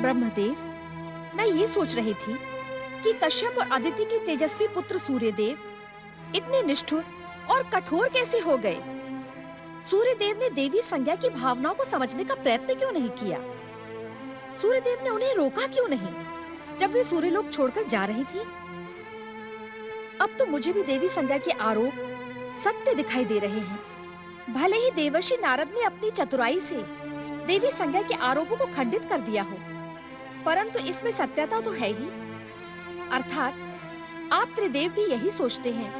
ब्रह्मदेव, मैं ये सोच रही थी कि कश्यप और अदिति के तेजस्वी पुत्र सूर्यदेव इतने निष्ठुर और कठोर कैसे हो गए। सूर्यदेव ने देवी संज्ञा की भावनाओं को समझने का प्रयत्न क्यों नहीं किया? सूर्यदेव ने उन्हें रोका क्यों नहीं जब वे सूर्यलोक छोड़कर जा रही थी? अब तो मुझे भी देवी संज्ञा के आरोप सत्य दिखाई दे रहे हैं। भले ही देवर्षि नारद ने अपनी चतुराई से देवी संज्ञा के आरोपों को खंडित कर दिया हो, परंतु इसमें सत्यता तो है ही। अर्थात आप त्रिदेव भी यही सोचते हैं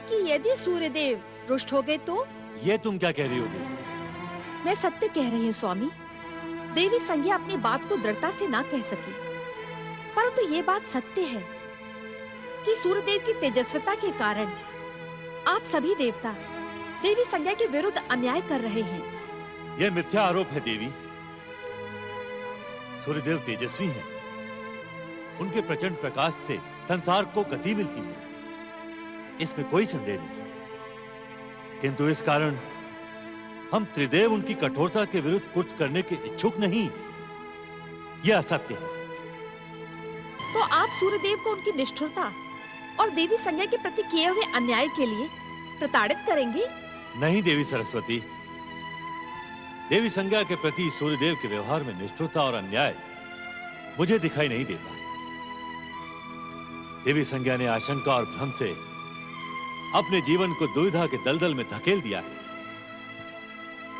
कि यदि सूर्यदेव रुष्ट हो गए तो? ये तुम क्या कह रही हो देवी? मैं सत्य कह रही हूँ स्वामी। देवी संज्ञा अपनी बात को दृढ़ता से ना कह सकी, परंतु ये बात सत्य है कि सूर्यदेव की तेजस्विता के कारण आप सभी देवता देवी संज्ञा के विरुद्ध अन्याय कर रहे हैं। यह मिथ्या आरोप है देवी। सूर्यदेव तेजस्वी हैं। उनके प्रचंड प्रकाश से संसार को गति मिलती है, इसमें कोई संदेह नहीं। किंतु इस कारण हम त्रिदेव उनकी कठोरता के विरुद्ध कुछ करने के इच्छुक नहीं। यह असत्य है। तो आप सूर्यदेव को उनकी निष्ठुरता और देवी संज्ञा के प्रति किए हुए अन्याय के लिए प्रताड़ित करेंगे? नहीं देवी सरस्वती, देवी संज्ञा के प्रति सूर्यदेव के व्यवहार में निष्ठुरता और अन्याय मुझे दिखाई नहीं देता। देवी संज्ञा ने आशंका और भ्रम से अपने जीवन को दुविधा के दलदल में धकेल दिया है।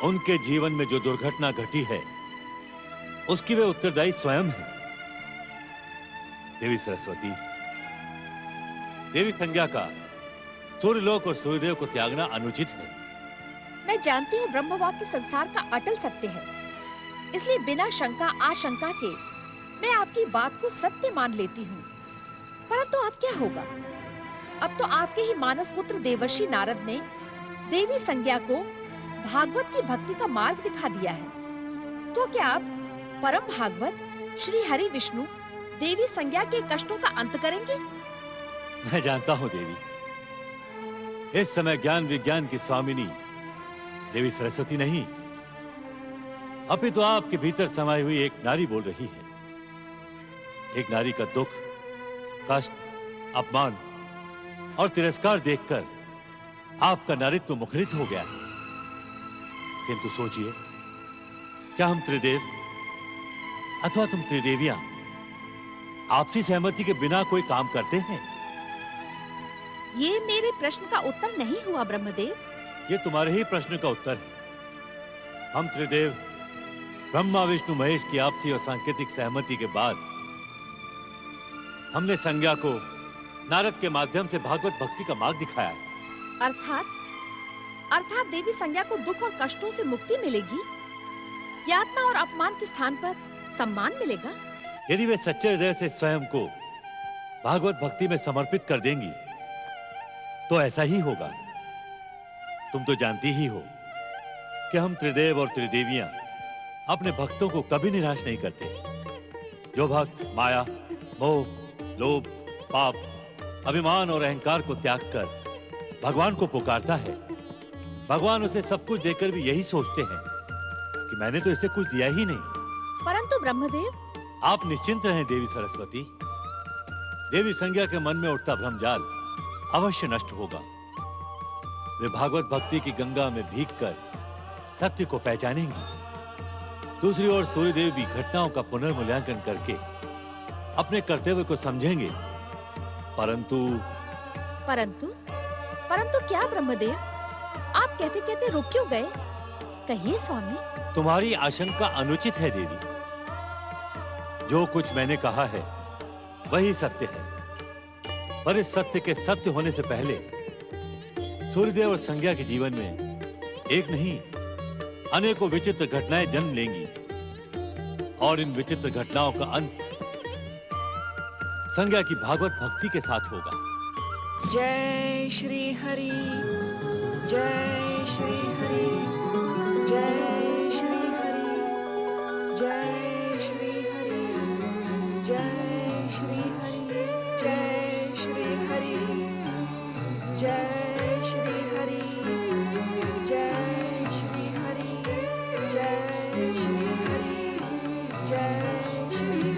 उनके जीवन में जो दुर्घटना घटी है उसकी वे उत्तरदायी स्वयं है। देवी सरस्वती, देवी संज्ञा का सूर्यलोक और सूर्यदेव को त्यागना अनुचित है। मैं जानती हूँ ब्रह्मवाक्य संसार का अटल सत्य है, इसलिए बिना शंका आशंका के मैं आपकी बात को सत्य मान लेती हूँ। परंतु अब क्या होगा? अब तो आपके ही मानस पुत्र देवर्षि नारद ने देवी संज्ञा को भागवत की भक्ति का मार्ग दिखा दिया है। तो क्या आप परम भागवत श्री हरि विष्णु देवी संज्ञा के कष्टों का अंत करेंगे? मैं जानता हूं देवी, इस समय ज्ञान विज्ञान की स्वामिनी देवी सरस्वती नहीं, अपितु आपके भीतर समाई हुई एक नारी बोल रही है। एक नारी का दुख, कष्ट, अपमान और तिरस्कार देखकर आपका नारित्व मुखरित हो गया है। किंतु सोचिए, क्या हम त्रिदेव अथवा तुम त्रिदेवियां आपसी सहमति के बिना कोई काम करते हैं? ये मेरे प्रश्न का उत्तर नहीं हुआ ब्रह्मदेव। ये तुम्हारे ही प्रश्न का उत्तर है। हम त्रिदेव ब्रह्मा विष्णु महेश की आपसी और सांकेतिक सहमति के बाद हमने संज्ञा को नारद के माध्यम से भागवत भक्ति का मार्ग दिखाया है। अर्थात देवी संज्ञा को दुख और कष्टों से मुक्ति मिलेगी, यातना और अपमान के स्थान पर सम्मान मिलेगा। यदि वे सच्चे हृदय से स्वयं को भागवत भक्ति में समर्पित कर देंगी तो ऐसा ही होगा। तुम तो जानती ही हो कि हम त्रिदेव और त्रिदेवियां अपने भक्तों को कभी निराश नहीं करते। जो भक्त माया, मोह, लोभ, पाप, अभिमान और अहंकार को त्याग कर भगवान को पुकारता है, भगवान उसे सब कुछ देकर भी यही सोचते हैं कि मैंने तो इसे कुछ दिया ही नहीं। परंतु ब्रह्मदेव, आप निश्चिंत रहें देवी सरस्वती। देवी संज्ञा के मन में उठता भ्रमजाल अवश्य नष्ट होगा। वे भागवत भक्ति की गंगा में भीगकर सत्य को पहचानेंगी। दूसरी ओर सूर्यदेव भी घटनाओं का पुनर्मूल्यांकन करके अपने कर्तव्य को समझेंगे। परंतु क्या ब्रह्मदेव? आप कहते कहते रुक क्यों गए? कहिए स्वामी। तुम्हारी आशंका अनुचित है देवी। जो कुछ मैंने कहा है वही सत्य है, पर इस सत्य के सत्य होने से पहले सूर्यदेव और संज्ञा के जीवन में एक नहीं अनेकों विचित्र घटनाएं जन्म लेंगी और इन विचित्र घटनाओं का अंत संज्ञा की भागवत भक्ति के साथ होगा। जय श्री हरि, जय श्री हरि, जय श्री हरि, जय श्री हरि, जय श्री हरि, जय श्री हरि, जय श्री हरि, जय श्री हरि, जय श्री हरि, जय श्री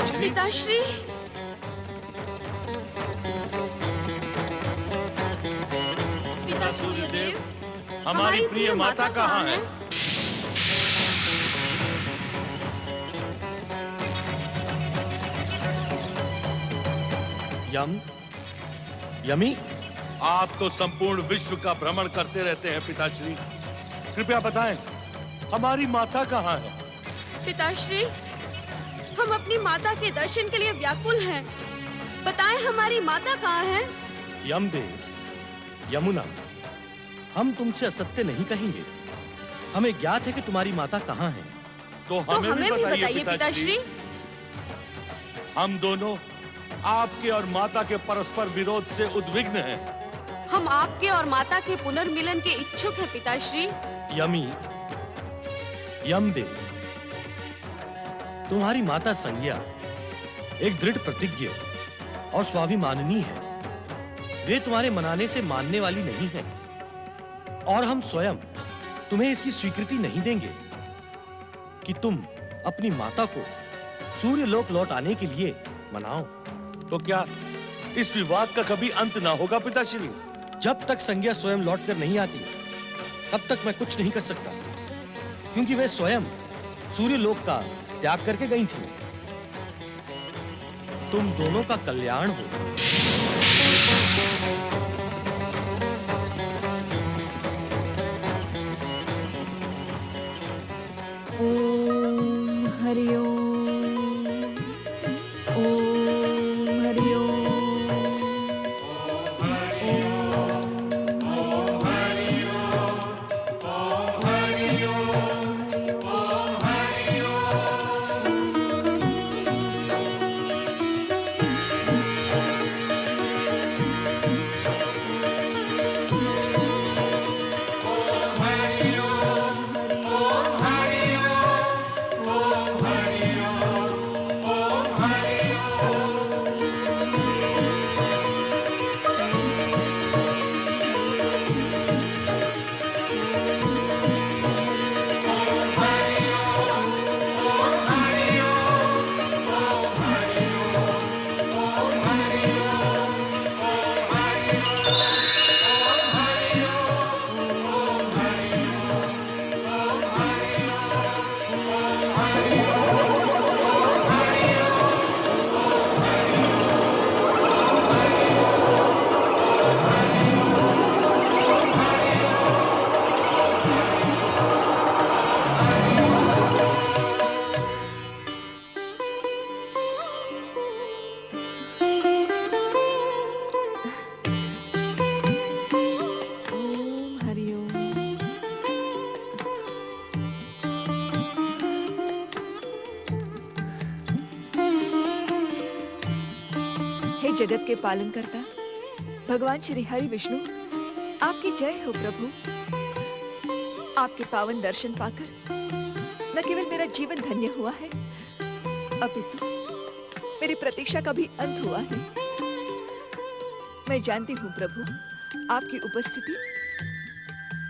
पिताश्री। पिताश्री, पिता सूर्यदेव, हमारी प्रिय माता कहाँ है? यमी, आप तो संपूर्ण विश्व का भ्रमण करते रहते हैं पिताश्री। कृपया बताएं, हमारी माता कहाँ है? पिताश्री, हम अपनी माता के दर्शन के लिए व्याकुल हैं। बताएं हमारी माता कहाँ है? यमदेव, यमुना, हम तुमसे असत्य नहीं कहेंगे। हमें ज्ञात है कि तुम्हारी माता कहाँ है। तो हमें भी बताइए पिताश्री। हम दोनों आपके और माता के परस्पर विरोध से उद्विग्न हैं। हम आपके और माता के पुनर्मिलन के इच्छुक हैं पिताश्री। यमी, यमदेव, तुम्हारी माता संज्ञा एक दृढ़ प्रतिज्ञ और स्वाभिमानिनी है। वे तुम्हारे मनाने से मानने वाली नहीं है और हम स्वयं तुम्हें इसकी स्वीकृति नहीं देंगे कि तुम अपनी माता को सूर्य लोक लौट आने के लिए मनाओ। तो क्या इस विवाद का कभी अंत ना होगा पिताश्री? जब तक संज्ञा स्वयं लौटकर नहीं आती तब तक मैं कुछ नहीं कर सकता, क्योंकि वे स्वयं सूर्य लोक का त्याग करके गई थी। तुम दोनों का कल्याण हो। ओम हरि ओम, ओम हरि ओम, जगत के पालन करता भगवान श्री हरि विष्णु, आपकी जय हो प्रभु। आपके पावन दर्शन पाकर न केवल मेरा जीवन धन्य हुआ है, अपितु मेरी प्रतीक्षा का भी अंत हुआ है। मैं जानती हूँ प्रभु, आपकी उपस्थिति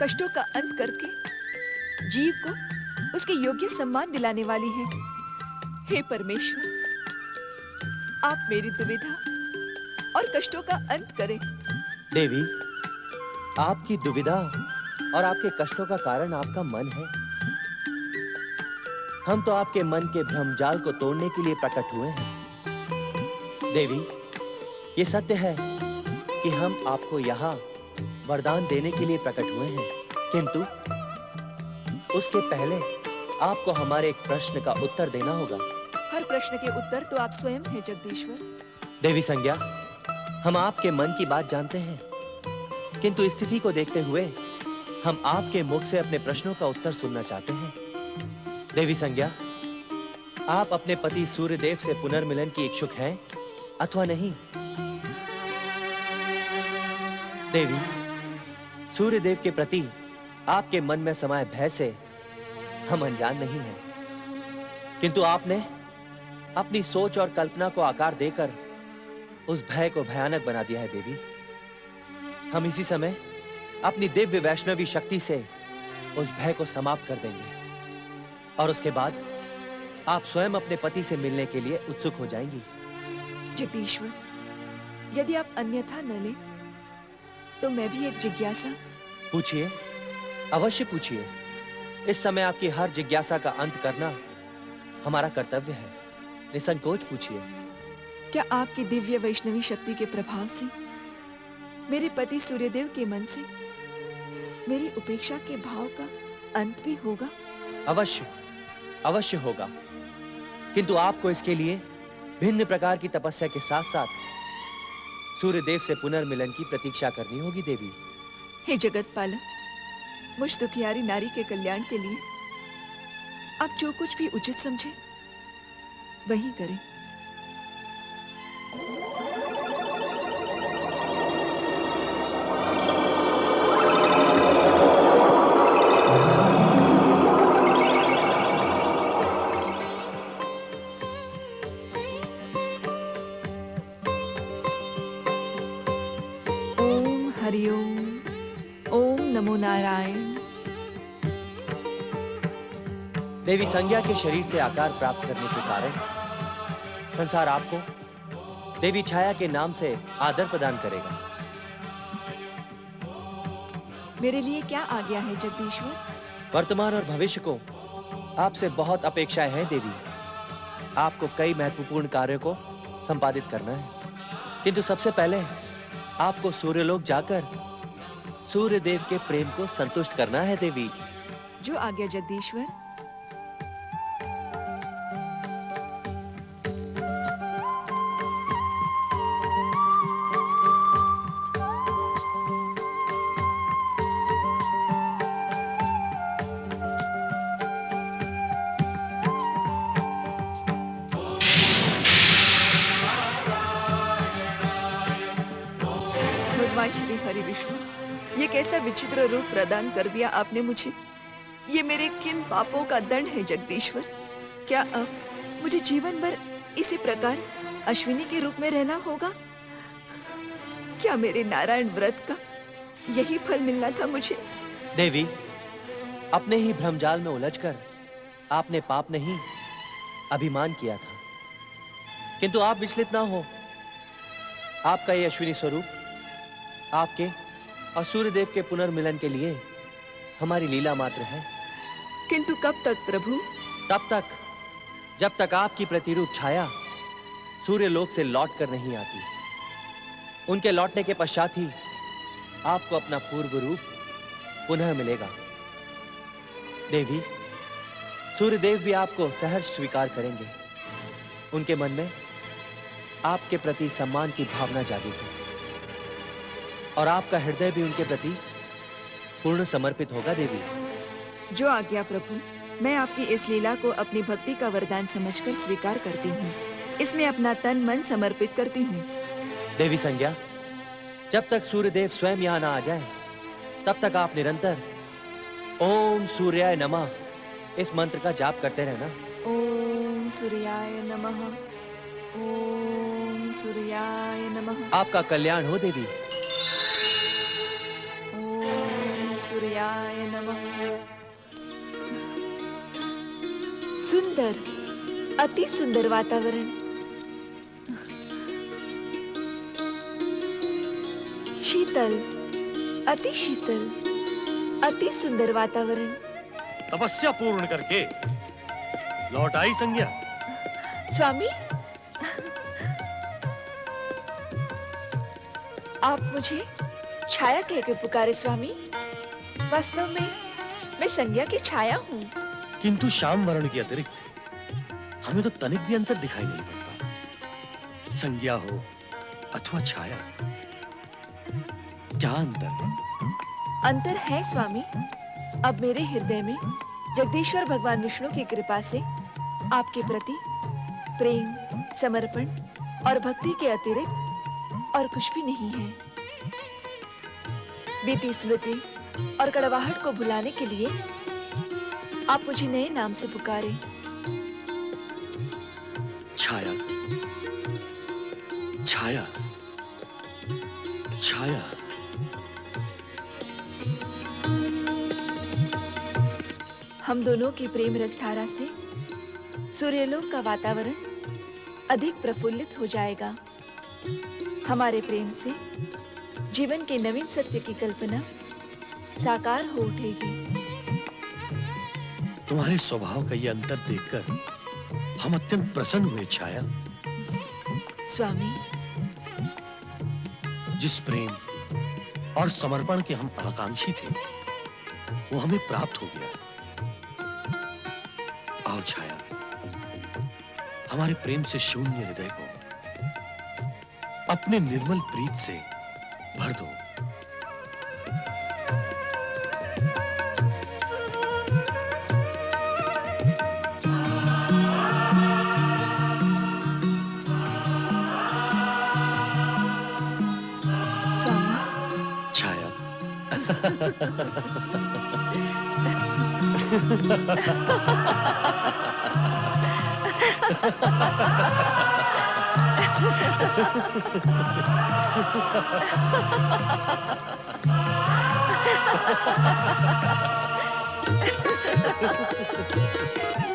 कष्टों का अंत करके जीव को उसके योग्य सम्मान दिलाने वाली है। हे परमेश्वर, आप मेरी दुविधा और कष्टों का अंत करें। देवी, आपकी दुविधा और आपके कष्टों का कारण आपका मन है। हम तो आपके मन के भ्रमजाल को तोड़ने के लिए प्रकट हुए हैं। देवी, ये सत्य है कि हम आपको यहाँ वरदान देने के लिए प्रकट हुए हैं, किंतु उसके पहले आपको हमारे एक प्रश्न का उत्तर देना होगा। हर प्रश्न के उत्तर तो आप स्वयं हैं जगदीश्वर। देवी संज्ञा, हम आपके मन की बात जानते हैं, किंतु स्थिति को देखते हुए हम आपके मुख से अपने प्रश्नों का उत्तर सुनना चाहते हैं। देवी संज्ञा, आप अपने पति सूर्यदेव से पुनर्मिलन की इच्छुक हैं अथवा नहीं? देवी, सूर्यदेव के प्रति आपके मन में समाये भय से हम अनजान नहीं हैं, किंतु आपने अपनी सोच और कल्पना को आकार देकर उस भय को भयानक बना दिया है। देवी, हम इसी समय अपनी दिव्य वैष्णवी शक्ति से उस भय को समाप्त कर देंगे और उसके बाद आप स्वयं अपने पति से मिलने के लिए उत्सुक हो जाएंगी। जगदीश्वर, यदि आप अन्यथा न ले तो मैं भी एक जिज्ञासा। पूछिए, अवश्य पूछिए। इस समय आपकी हर जिज्ञासा का अंत करना हमारा कर्तव्य है। निसंकोच पूछिए। क्या आपकी दिव्य वैष्णवी शक्ति के प्रभाव से मेरे पति सूर्यदेव के मन से मेरी उपेक्षा के भाव का अंत भी होगा? अवश्य, अवश्य होगा। किंतु आपको इसके लिए भिन्न प्रकार की तपस्या के साथ साथ सूर्यदेव से पुनर्मिलन की प्रतीक्षा करनी होगी देवी। हे जगत पालक, मुझ दुखियारी नारी के कल्याण के लिए आप जो कुछ भी उचित समझे वही करें। ओम हरिओम, ओम नमो नारायण। देवी संज्ञा के शरीर से आकार प्राप्त करने के कारण संसार आपको देवी छाया के नाम से आदर प्रदान करेगा। मेरे लिए क्या आज्ञा है जगदीश्वर? वर्तमान और भविष्य को आपसे बहुत अपेक्षाएं हैं देवी। आपको कई महत्वपूर्ण कार्यों को संपादित करना है, किंतु सबसे पहले आपको सूर्यलोक जाकर सूर्य देव के प्रेम को संतुष्ट करना है देवी। जो आज्ञा जगदीश्वर। भगवान श्री हरि विष्णु, ये कैसा विचित्र रूप प्रदान कर दिया आपने मुझे। ये मेरे किन पापों का दंड है जगदीश्वर। क्या अब मुझे जीवन भर इसी प्रकार अश्विनी के रूप में रहना होगा? क्या मेरे नारायण व्रत का यही फल मिलना था मुझे? देवी, अपने ही भ्रमजाल में उलझकर आपने पाप नहीं अभिमान किया था, किंतु आप विचलित ना हो। आपका ये अश्विनी स्वरूप आपके और सूर्यदेव के पुनर्मिलन के लिए हमारी लीला मात्र है। किंतु कब तक प्रभु? तब तक जब तक आपकी प्रतिरूप छाया सूर्यलोक से लौट कर नहीं आती। उनके लौटने के पश्चात ही आपको अपना पूर्व रूप पुनः मिलेगा। देवी, सूर्यदेव भी आपको सहर्ष स्वीकार करेंगे। उनके मन में आपके प्रति सम्मान की भावना जागेगी और आपका हृदय भी उनके प्रति पूर्ण समर्पित होगा देवी। जो आज्ञा प्रभु। मैं आपकी इस लीला को अपनी भक्ति का वरदान समझकर स्वीकार करती हूँ। इसमें अपना तन मन समर्पित करती हूँ। देवी संज्ञा, जब तक सूर्यदेव स्वयं यहाँ ना आ जाए तब तक आप निरंतर ओम सूर्याय नमः इस मंत्र का जाप करते रहना। ओम सूर्याय नमः, ओम सूर्याय नमः। आपका कल्याण हो देवी। ओम सूर्याय नमः। सुंदर, अति सुंदर वातावरण। शीतल, अति शीतल, अति सुंदर वातावरण। तपस्या पूर्ण करके लौट आई संज्ञा। स्वामी, आप मुझे छाया कह के पुकारे स्वामी। वास्तव में मैं संज्ञा की छाया हूँ। किंतु श्याम वर्ण के अतिरिक्त हमें तो तनिक भी अंतर दिखाई नहीं पड़ता। संज्ञा हो अथवा छाया, क्या अंतर है? अंतर है स्वामी। अब मेरे हृदय में जगदीश्वर भगवान विष्णु की कृपा से आपके प्रति प्रेम, समर्पण और भक्ति के अतिरिक्त और कुछ भी नहीं है। बीती स्मृति और कड़वाहट को भुलाने के लिए आप मुझे नए नाम से पुकारे। छाया, छाया, छाया। हम दोनों की प्रेम रस धारा से सूर्यलोक का वातावरण अधिक प्रफुल्लित हो जाएगा। हमारे प्रेम से जीवन के नवीन सत्य की कल्पना साकार हो उठेगी। तुम्हारे स्वभाव का ये अंतर देखकर हम अत्यंत प्रसन्न हुए छाया। स्वामी, जिस प्रेम और समर्पण के हम आकांक्षी थे वो हमें प्राप्त हो गया। आओ छाया, हमारे प्रेम से शून्य हृदय को अपने निर्मल प्रीत से भर दो। स्वामी, छाया,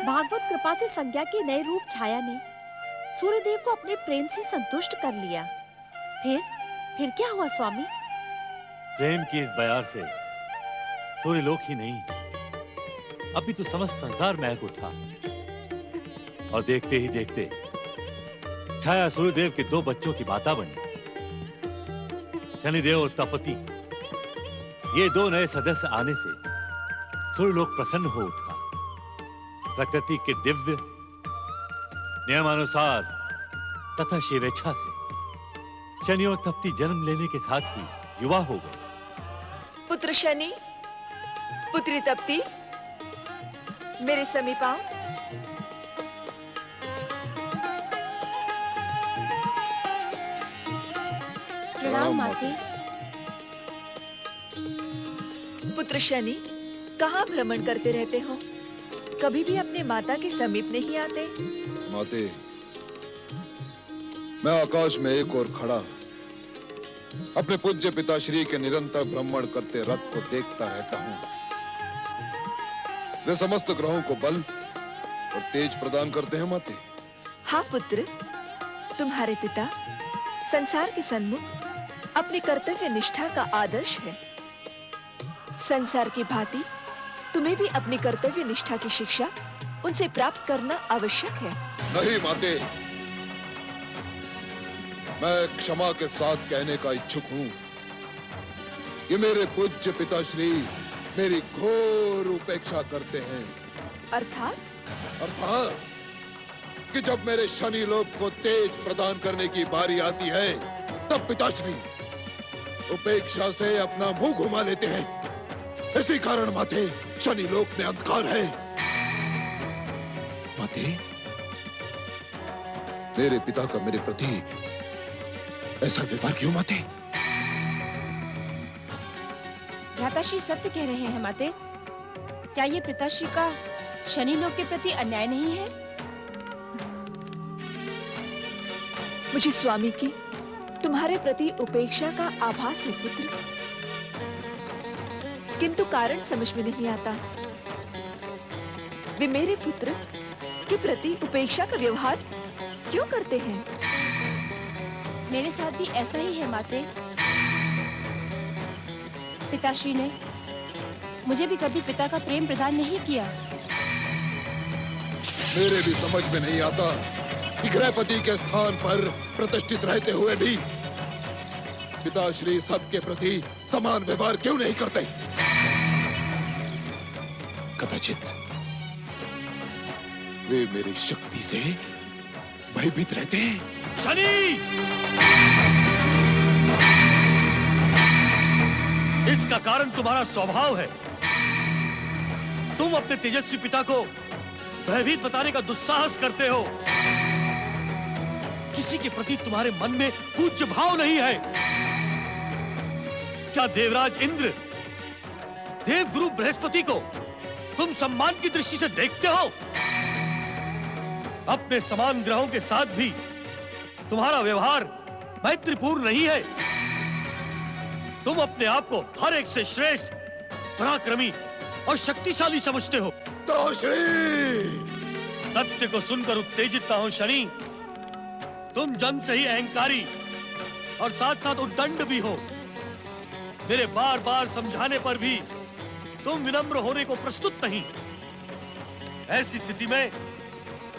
भागवत कृपा से संज्ञा के नए रूप छाया ने सूर्यदेव को अपने प्रेम से संतुष्ट कर लिया। फिर क्या हुआ स्वामी? प्रेम की इस बयार से सूर्यलोक ही नहीं, अभी तो समस्त संसार महक उठा। और देखते ही देखते छाया सूर्यदेव के 2 बच्चों की माता बनी। शनिदेव और तपति, ये 2 नए सदस्य आने से सूर्यलोक प्रसन्न हो उठा। प्रकृति के दिव्य नियमानुसार तथा शिवेच्छा से शनि और तपति जन्म लेने के साथ ही युवा हो गए। पुत्र शनि, पुत्री तप्ती, मेरे समीप आओ। प्रणाम माते। पुत्र शनि, कहाँ भ्रमण करते रहते हो? कभी भी अपने माता के समीप नहीं आते। माते, मैं आकाश में एक और खड़ा अपने पूज्य पिताश्री के निरंतर भ्रमण करते रथ को देखता रहता हूँ। वे समस्त ग्रहों को बल और तेज प्रदान करते हैं माते। हाँ पुत्र, तुम्हारे पिता संसार के सन्मुख अपनी कर्तव्य निष्ठा का आदर्श है। संसार की भांति तुम्हें भी अपनी कर्तव्य निष्ठा की शिक्षा उनसे प्राप्त करना आवश्यक है। नहीं माते, मैं क्षमा के साथ कहने का इच्छुक हूँ कि मेरे पूज्य पिताश्री मेरी घोर उपेक्षा करते हैं। अर्थात कि जब मेरे शनि लोक को तेज प्रदान करने की बारी आती है, तब पिताश्री उपेक्षा से अपना मुंह घुमा लेते हैं। इसी कारण माते, शनि लोक में अंधकार है। माते, मेरे पिता का मेरे प्रति ऐसा व्यवहार क्यों माते? भ्राताश्री सत्य कह रहे हैं माते। क्या ये पिताश्री का शनि लोक के प्रति अन्याय नहीं है? मुझे स्वामी की तुम्हारे प्रति उपेक्षा का आभास है पुत्र, किंतु कारण समझ में नहीं आता। वे मेरे पुत्र के प्रति उपेक्षा का व्यवहार क्यों करते हैं? मेरे साथ भी ऐसा ही है माते। पिताश्री ने मुझे भी कभी पिता का प्रेम प्रदान नहीं किया। मेरे भी समझ में नहीं आता कि गृहपति के स्थान पर प्रतिष्ठित रहते हुए भी पिताश्री सबके प्रति समान व्यवहार क्यों नहीं करते? कदाचित वे मेरी शक्ति से भयभीत रहते हैं। शनि! इसका कारण तुम्हारा स्वभाव है। तुम अपने तेजस्वी पिता को भयभीत बताने का दुस्साहस करते हो। किसी के प्रति तुम्हारे मन में पूज्य भाव नहीं है। क्या देवराज इंद्र, देवगुरु बृहस्पति को तुम सम्मान की दृष्टि से देखते हो? अपने समान ग्रहों के साथ भी तुम्हारा व्यवहार मैत्रीपूर्ण नहीं है। तुम अपने आप को हर एक से श्रेष्ठ, पराक्रमी और शक्तिशाली समझते हो। पिताश्री, सत्य को सुनकर उत्तेजित ना हो शनि। तुम जन्म से ही अहंकारी और साथ साथ उद्दंड भी हो। मेरे बार बार समझाने पर भी तुम विनम्र होने को प्रस्तुत नहीं। ऐसी स्थिति में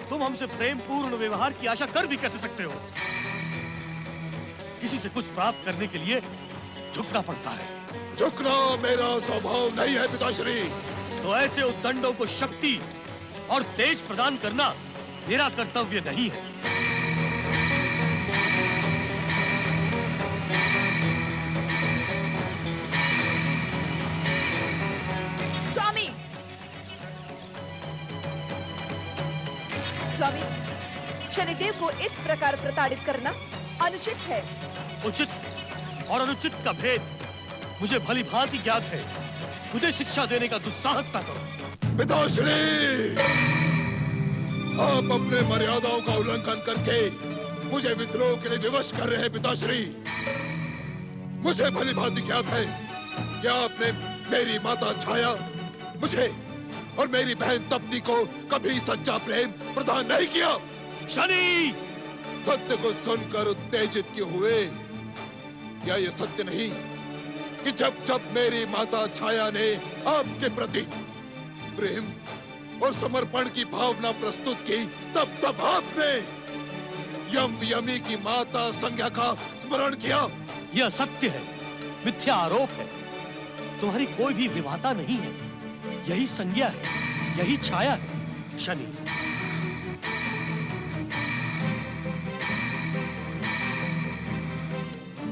तुम हमसे प्रेम पूर्ण व्यवहार की आशा कर भी कैसे सकते हो? किसी से कुछ प्राप्त करने के लिए झुकना पड़ता है। झुकना मेरा स्वभाव नहीं है पिताश्री। तो ऐसे उद्दंडों को शक्ति और तेज प्रदान करना मेरा कर्तव्य नहीं है। स्वामी, स्वामी, शनिदेव को इस प्रकार प्रताड़ित करना अनुचित है। उचित और अनुचित का भेद मुझे भली भांति ज्ञात है। मुझे शिक्षा देने का दुस्साहस ना करो। पिताश्री, आप अपने मर्यादाओं का उल्लंघन करके मुझे विद्रोह के लिए विवश कर रहे हैं पिताश्री। मुझे भली भांति ज्ञात है कि आपने मेरी माता छाया, मुझे और मेरी बहन तप्ती को कभी सच्चा प्रेम प्रदान नहीं किया। शनि! सत्य को सुनकर उत्तेजित क्यों हुए? क्या ये सत्य नहीं कि जब जब मेरी माता छाया ने आपके प्रति प्रेम और समर्पण की भावना प्रस्तुत की, तब तब आपने यम यमी की माता संज्ञा का स्मरण किया? यह सत्य है, मिथ्या आरोप है। तुम्हारी कोई भी विवाहता नहीं है। यही संज्ञा है, यही छाया है शनि।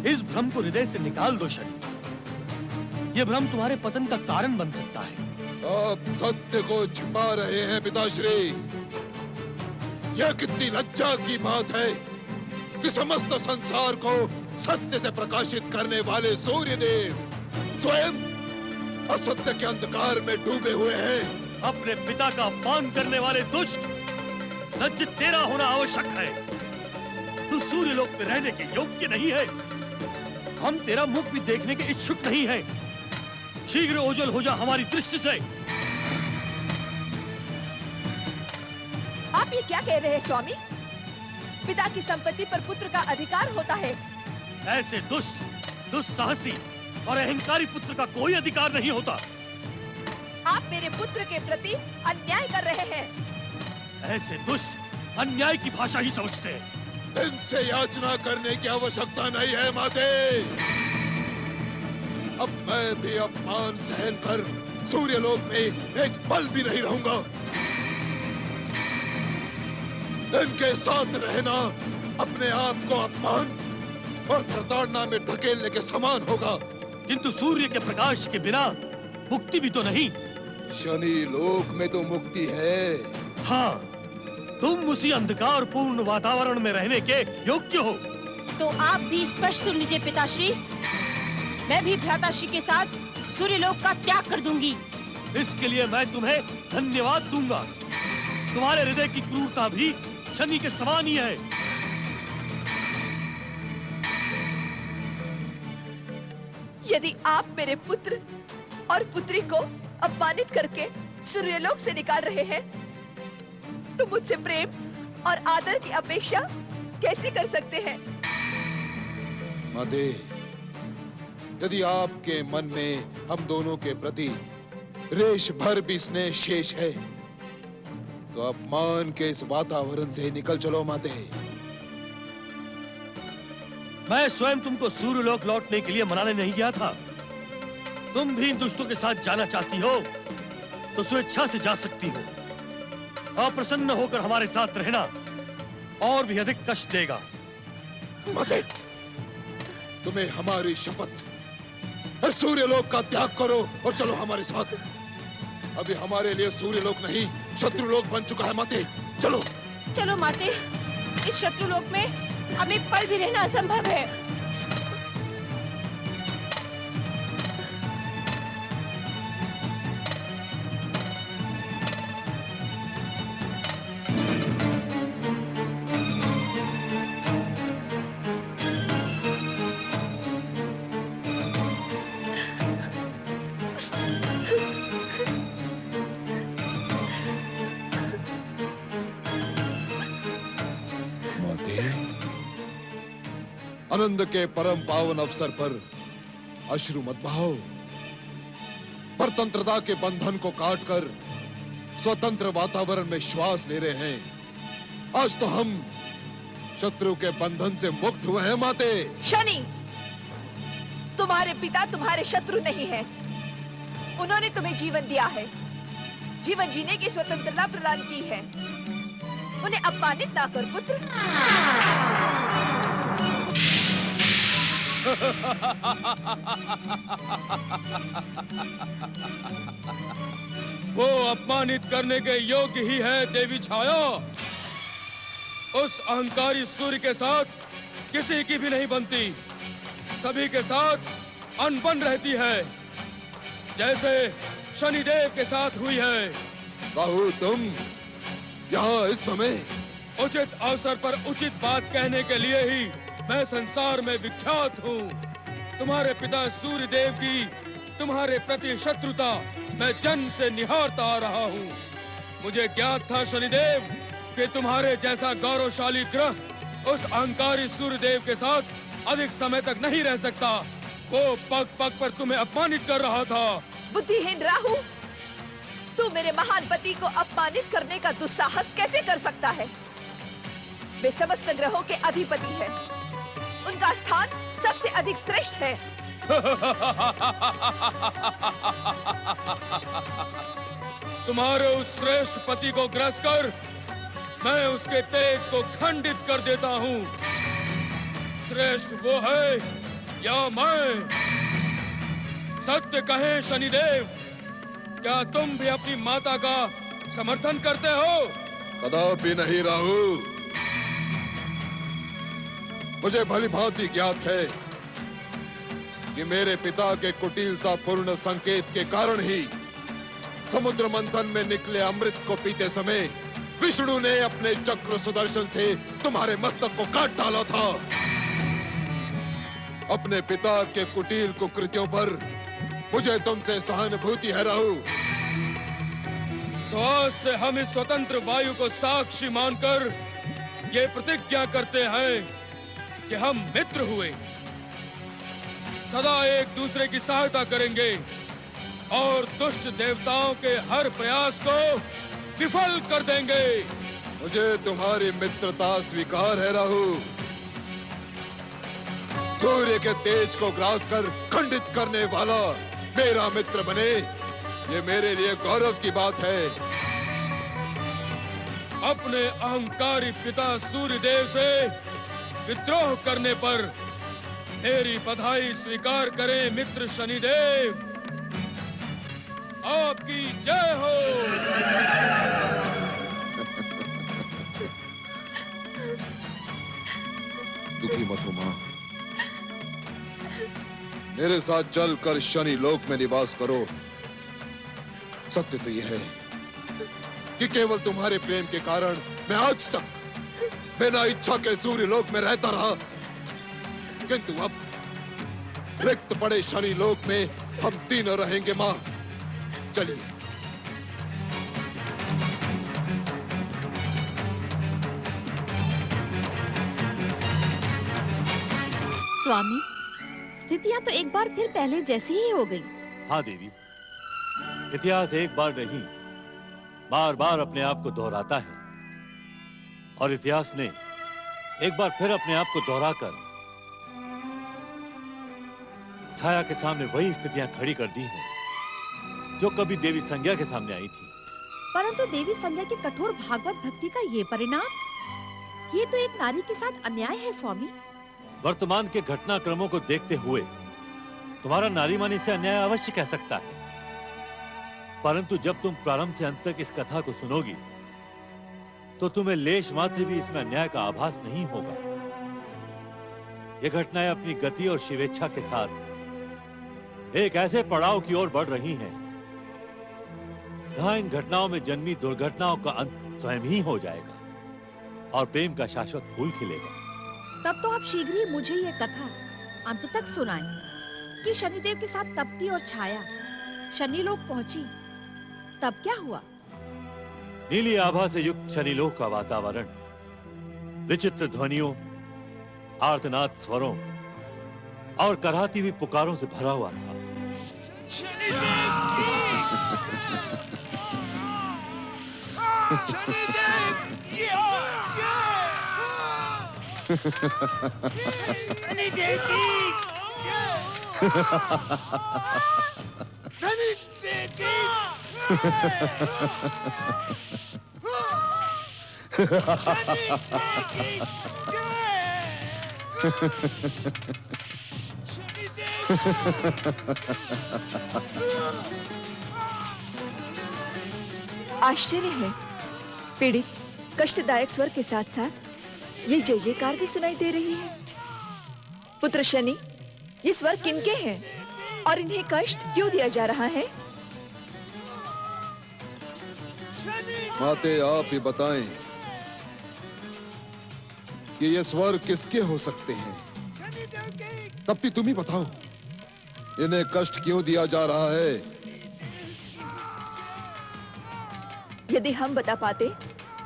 इस भ्रम को हृदय से निकाल दो शनि। यह भ्रम तुम्हारे पतन का कारण बन सकता है। आप सत्य को छिपा रहे हैं पिताश्री। यह कितनी लज्जा की बात है कि समस्त संसार को सत्य से प्रकाशित करने वाले सूर्य देव स्वयं असत्य के अंधकार में डूबे हुए हैं। अपने पिता का अपमान करने वाले दुष्ट, लज्जित तेरा होना आवश्यक है। तू सूर्य लोक में रहने के योग्य नहीं है। हम तेरा मुख भी देखने के इच्छुक नहीं हैं। शीघ्र ओझल हो जा हमारी दृष्टि से। आप ये क्या कह रहे हैं स्वामी? पिता की संपत्ति पर पुत्र का अधिकार होता है। ऐसे दुष्ट, दुस्साहसी और अहंकारी पुत्र का कोई अधिकार नहीं होता। आप मेरे पुत्र के प्रति अन्याय कर रहे हैं। ऐसे दुष्ट अन्याय की भाषा ही समझते हैं। इनसे याचना करने की आवश्यकता नहीं है माते। अब मैं भी अपमान सहन कर सूर्यलोक में एक पल भी नहीं रहूंगा। इनके साथ रहना अपने आप को अपमान और प्रताड़ना में ढकेलने के समान होगा। किंतु सूर्य के प्रकाश के बिना मुक्ति भी तो नहीं। शनि लोक में तो मुक्ति है। हाँ, तुम उसी अंधकार पूर्ण वातावरण में रहने के योग्य हो। तो आप भी स्पष्ट सुन लीजिए पिताश्री। मैं भी भ्राताश्री के साथ सूर्यलोक का त्याग कर दूंगी। इसके लिए मैं तुम्हें धन्यवाद दूंगा। तुम्हारे हृदय की क्रूरता भी शनि के समान ही है। यदि आप मेरे पुत्र और पुत्री को अपमानित करके सूर्यलोक से निकाल रहे हैं, तो मुझसे प्रेम और आदर की अपेक्षा कैसे कर सकते हैं? माते, यदि आपके मन में हम दोनों के प्रति रेश भर भी स्नेह शेष है, तो अपमान के इस वातावरण से निकल चलो माते। मैं स्वयं तुमको सूर्यलोक लौटने के लिए मनाने नहीं गया था। तुम भी इन दुष्टों के साथ जाना चाहती हो तो स्वेच्छा से जा सकती हो। अप्रसन्न होकर हमारे साथ रहना और भी अधिक कष्ट देगा। माते, तुम्हें हमारी शपथ, सूर्यलोक का त्याग करो और चलो हमारे साथ। अभी हमारे लिए सूर्यलोक नहीं, शत्रुलोक बन चुका है माते। चलो चलो माते, इस शत्रुलोक में अब एक पल भी रहना असंभव है। आनंद के परम पावन अवसर पर अश्रु मत बहाओ। परतंत्रता के बंधन को काटकर स्वतंत्र वातावरण में श्वास ले रहे हैं। आज तो हम शत्रु के बंधन से मुक्त हुए हैं माते। शनि, तुम्हारे पिता तुम्हारे शत्रु नहीं है। उन्होंने तुम्हें जीवन दिया है, जीवन जीने की स्वतंत्रता प्रदान की है। उन्हें अपमानित ना कर पुत्र। वो अपमानित करने के योग्य ही है देवी छाया। उस अहंकारी सूर्य के साथ किसी की भी नहीं बनती, सभी के साथ अनबन रहती है, जैसे शनिदेव के साथ हुई है। राहु, तुम यहाँ इस समय? उचित अवसर पर उचित बात कहने के लिए ही मैं संसार में विख्यात हूँ। तुम्हारे पिता सूर्य देव की तुम्हारे प्रति शत्रुता मैं जन्म से निहारता आ रहा हूँ। मुझे ज्ञात था शनिदेव कि तुम्हारे जैसा गौरवशाली ग्रह उस अहंकारी सूर्य देव के साथ अधिक समय तक नहीं रह सकता। वो पग पग पर तुम्हें अपमानित कर रहा था। बुद्धिहीन राहु, तू मेरे महान पति को अपमानित करने का दुस्साहस कैसे कर सकता है? वे समस्त ग्रहों के अधिपति हैं। उनका स्थान सबसे अधिक श्रेष्ठ है। तुम्हारे उस श्रेष्ठ पति को ग्रस कर मैं उसके तेज को खंडित कर देता हूँ। श्रेष्ठ वो है या मैं? सत्य कहे शनिदेव, क्या तुम भी अपनी माता का समर्थन करते हो? कदापि नहीं राहु। मुझे भली भांति ज्ञात है कि मेरे पिता के कुटिलता पूर्ण संकेत के कारण ही समुद्र मंथन में निकले अमृत को पीते समय विष्णु ने अपने चक्र सुदर्शन से तुम्हारे मस्तक को काट डाला था। अपने पिता के कुटिल कुकृत्यों पर मुझे तुमसे सहानुभूति है राहु। तो आज से हम इस स्वतंत्र वायु को साक्षी मानकर ये प्रतिज्ञा करते हैं कि हम मित्र हुए, सदा एक दूसरे की सहायता करेंगे और दुष्ट देवताओं के हर प्रयास को विफल कर देंगे। मुझे तुम्हारी मित्रता स्वीकार है राहु। सूर्य के तेज को ग्रास कर खंडित करने वाला मेरा मित्र बने, ये मेरे लिए गौरव की बात है। अपने अहंकारी पिता सूर्य देव से विद्रोह करने पर मेरी बधाई स्वीकार करें मित्र शनिदेव। आपकी जय हो। दुखी मत हो मां। मेरे साथ चलकर शनि लोक में निवास करो। सत्य तो यह है कि केवल तुम्हारे प्रेम के कारण मैं आज तक बिना इच्छा के सूर्य लोक में रहता रहा, किंतु अब रिक्त पड़े शनि लोक में हम तीनों रहेंगे मां। चलिए। स्वामी, स्थितियां तो एक बार फिर पहले जैसी ही हो गई। हाँ देवी, इतिहास एक बार नहीं बार बार अपने आप को दोहराता है और इतिहास ने एक बार फिर अपने आप को दोहराकर छाया के सामने वही स्थितियां खड़ी कर दी हैं जो कभी देवी संज्ञा के सामने आई थी। परंतु देवी संज्ञा की कठोर भागवत भक्ति का ये परिणाम, ये तो एक नारी के साथ अन्याय है स्वामी। वर्तमान के घटनाक्रमों को देखते हुए तुम्हारा नारीमन इसे अन्याय अवश्य कह सकता है, परंतु जब तुम प्रारंभ से अंत तक इस कथा को सुनोगी तो तुम्हें लेश मात्र भी इसमें अन्याय का आभास नहीं होगा। ये घटनाएं अपनी गति और शिवेच्छा के साथ एक ऐसे पड़ाव की ओर बढ़ रही हैं जहां इन घटनाओं में जन्मी दुर्घटनाओं का अंत स्वयं ही हो जाएगा और प्रेम का शाश्वत फूल खिलेगा। तब तो आप शीघ्र ही मुझे ये कथा अंत तक सुनाएं कि शनिदेव के साथ तप्ती और छाया शनिलोक पहुंची, तब क्या हुआ? नीली आभा से युक्त शनिलोक का वातावरण विचित्र ध्वनियों आर्तनाद स्वरों और कराहती हुई पुकारों से भरा हुआ था। आश्चर्य है, पीड़ित कष्टदायक स्वर के साथ साथ ये जय जयकार भी सुनाई दे रही है। पुत्र शनि, ये स्वर किनके हैं और इन्हें कष्ट क्यों दिया जा रहा है? माते आप ही बताएं कि ये स्वर किसके हो सकते हैं। तप्ती तुम ही बताओ, इन्हें कष्ट क्यों दिया जा रहा है? यदि हम बता पाते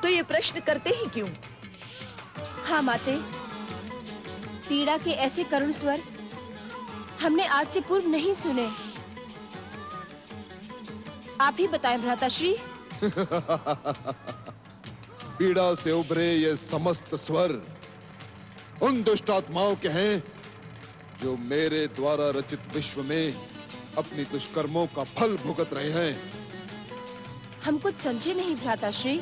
तो ये प्रश्न करते ही क्यों? हाँ माते, पीड़ा के ऐसे करुण स्वर हमने आज से पूर्व नहीं सुने। आप ही बताएं भ्राताश्री। पीड़ा से उभरे ये समस्त स्वर उन दुष्ट आत्माओं के हैं जो मेरे द्वारा रचित विश्व में अपनी दुष्कर्मों का फल भुगत रहे हैं। हम कुछ समझे नहीं भ्राताश्री।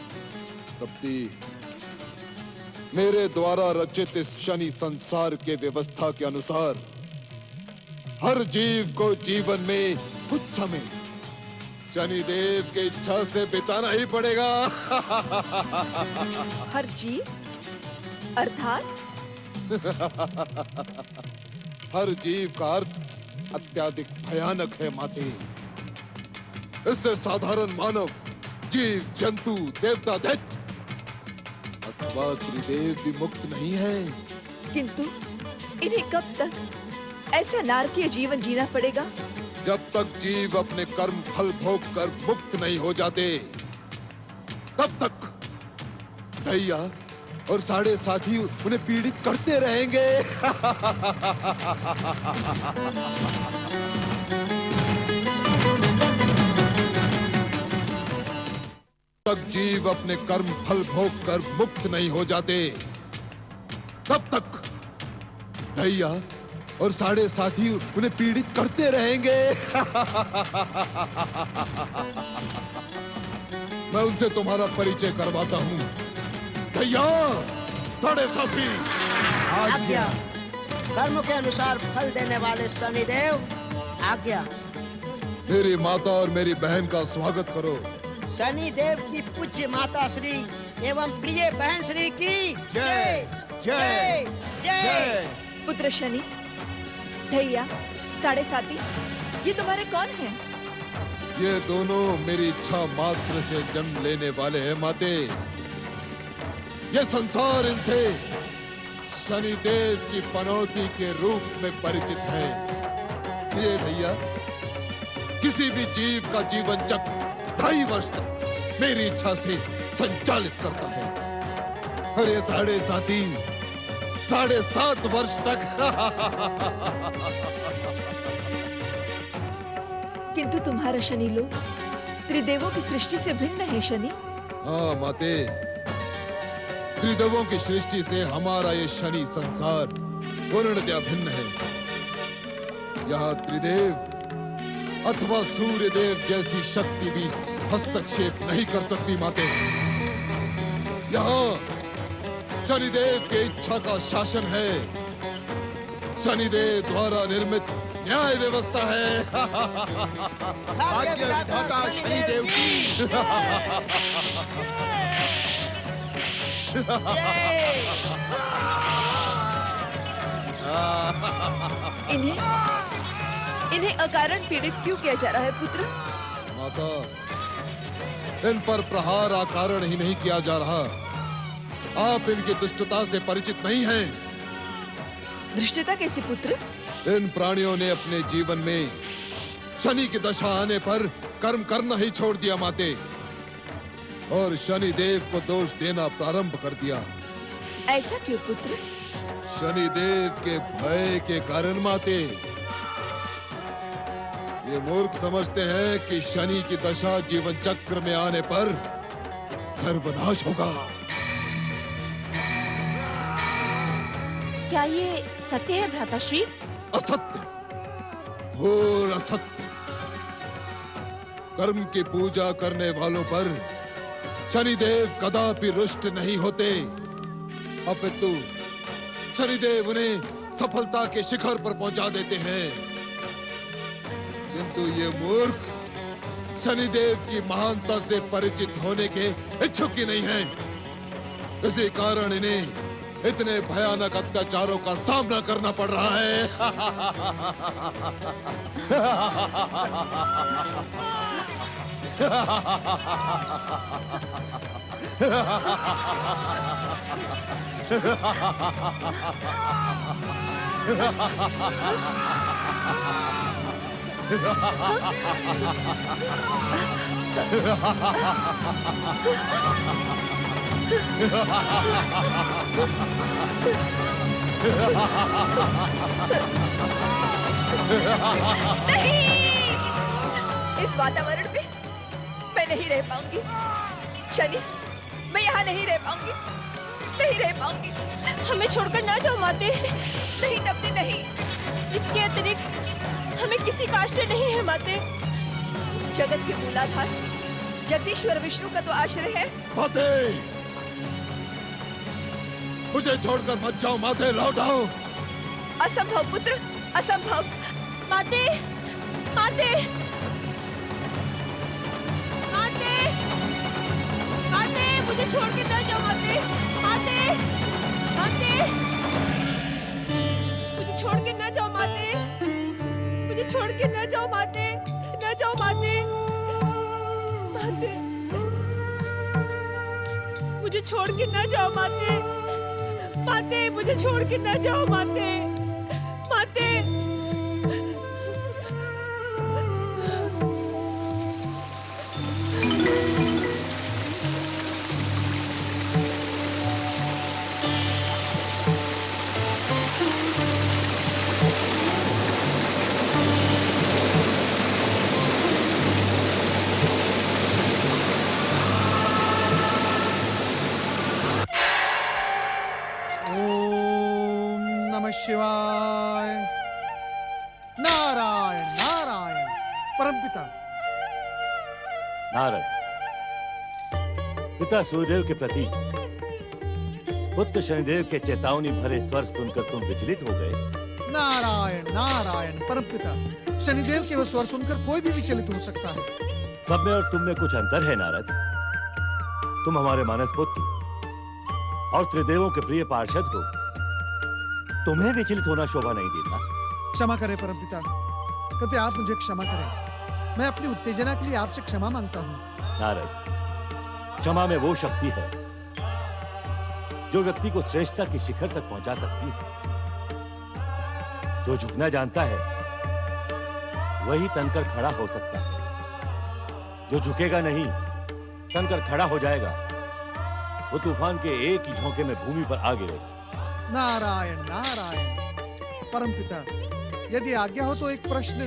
तप्ती, मेरे द्वारा रचित इस शनि संसार के व्यवस्था के अनुसार हर जीव को जीवन में कुछ समय शनिदेव की इच्छा से बिताना ही पड़ेगा। हर जीव अर्थात? हर जीव का अर्थ अत्यधिक भयानक है माते। इससे साधारण मानव, जीव, जंतु, देवता, दैत्य अथवा त्रिदेव भी मुक्त नहीं है। किंतु इन्हें कब तक ऐसा नारकीय जीवन जीना पड़ेगा? जब तक जीव अपने कर्म फल भोग कर मुक्त नहीं हो जाते, तब तक दैया और साढ़े साथी उन्हें पीड़ित करते रहेंगे। तक जीव अपने कर्म फल भोग कर मुक्त नहीं हो जाते, तब तक दैया और साढ़े साथी उन्हें पीड़ित करते रहेंगे। मैं उनसे तुम्हारा परिचय करवाता हूँ। दैया, साढ़े साथी, आज्ञा। कर्म के अनुसार फल देने वाले शनिदेव, आज्ञा। मेरी माता और मेरी बहन का स्वागत करो। शनिदेव की पूज्य माता श्री एवं प्रिय बहन श्री की जय जय जय। पुत्र शनि, दैया, साढ़े साथी, ये तुम्हारे कौन हैं? ये दोनों मेरी इच्छा मात्र से जन्म लेने वाले हैं माते। ये संसार इनसे शनिदेव की पनौती के रूप में परिचित है। ये भैया, किसी भी जीव का जीवन चक्र 2.5 वर्ष तक मेरी इच्छा से संचालित करता है, और ये साढ़े साथी 7.5 वर्ष तक। किंतु तुम्हारा शनि लोक त्रिदेवों की सृष्टि से भिन्न है शनि। हाँ माते, त्रिदेवों की सृष्टि से हमारा ये शनि संसार पूर्णतया भिन्न है। यहाँ त्रिदेव अथवा सूर्यदेव जैसी शक्ति भी हस्तक्षेप नहीं कर सकती माते। यहाँ शनिदेव के इच्छा का शासन है। शनिदेव द्वारा निर्मित न्याय व्यवस्था है। आज्ञा विधाता शनिदेव की इन्हें अकारण पीड़ित क्यों किया जा रहा है पुत्र? माता, इन पर प्रहार अकारण ही नहीं किया जा रहा। आप इनकी दुष्टता से परिचित नहीं हैं। धृष्टता कैसे पुत्र? इन प्राणियों ने अपने जीवन में शनि की दशा आने पर कर्म करना ही छोड़ दिया माते, और शनि देव को दोष देना प्रारंभ कर दिया। ऐसा क्यों पुत्र? शनिदेव के भय के कारण माते। ये मूर्ख समझते हैं कि शनि की दशा जीवन चक्र में आने पर सर्वनाश होगा। क्या ये सत्य है भ्राताश्री? असत्य, घोर असत्य। कर्म की पूजा करने वालों पर शनिदेव कदापि रुष्ट नहीं होते, अपितु शनिदेव उन्हें सफलता के शिखर पर पहुंचा देते हैं। किंतु ये मूर्ख शनिदेव की महानता से परिचित होने के इच्छुक ही नहीं है। इसी कारण इन्हें इतने भयानक अत्याचारों का सामना करना पड़ रहा है। नहीं! इस वातावरण में मैं नहीं रह पाऊंगी। शनि, मैं यहाँ नहीं रह पाऊंगी, नहीं रह पाऊंगी। हमें छोड़कर ना जाओ माते। नहीं तपती, नहीं। इसके अतिरिक्त हमें किसी का आश्रय नहीं है माते। जगत के मूलाधार जगदीश्वर विष्णु का तो आश्रय है। माते, मुझे छोड़कर मत जाओ माते, लौट आओ। असंभव पुत्र, असंभव। माते, माते, माते, माते, मुझे छोड़ के ना जाओ माते, माते, माते, मुझे छोड़ के ना जाओ माते, मुझे छोड़ के ना जाओ माते, ना जाओ माते, माते, मुझे छोड़ के ना जाओ माते, माते, मुझे छोड़ के ना जाओ माते, माते। शिवाय। नारायण नारायण। परमपिता। नारद, पिता सूर्यदेव के प्रति पुत्र शनिदेव के चेतावनी भरे स्वर सुनकर तुम विचलित हो गए। नारायण नारायण। परमपिता, शनिदेव के वो स्वर सुनकर कोई भी विचलित हो सकता है। सब में और तुम में कुछ अंतर है नारद। तुम हमारे मानस पुत्र और त्रिदेवों के प्रिय पार्षद हो, तुम्हें विचलित होना शोभा नहीं देता। क्षमा करें परमपिता, कृपया आप मुझे क्षमा करें। मैं अपनी उत्तेजना के लिए आपसे क्षमा मांगता हूँ। नारद, क्षमा में वो शक्ति है जो व्यक्ति को श्रेष्ठता की शिखर तक पहुंचा सकती है। जो झुकना जानता है वही तनकर खड़ा हो सकता है। जो झुकेगा नहीं, तनकर खड़ा हो जाएगा, वो तूफान के एक ही झोंके में भूमि पर आ गिरेगा। नारायण नारायण। परमपिता, यदि आज्ञा हो तो एक प्रश्न।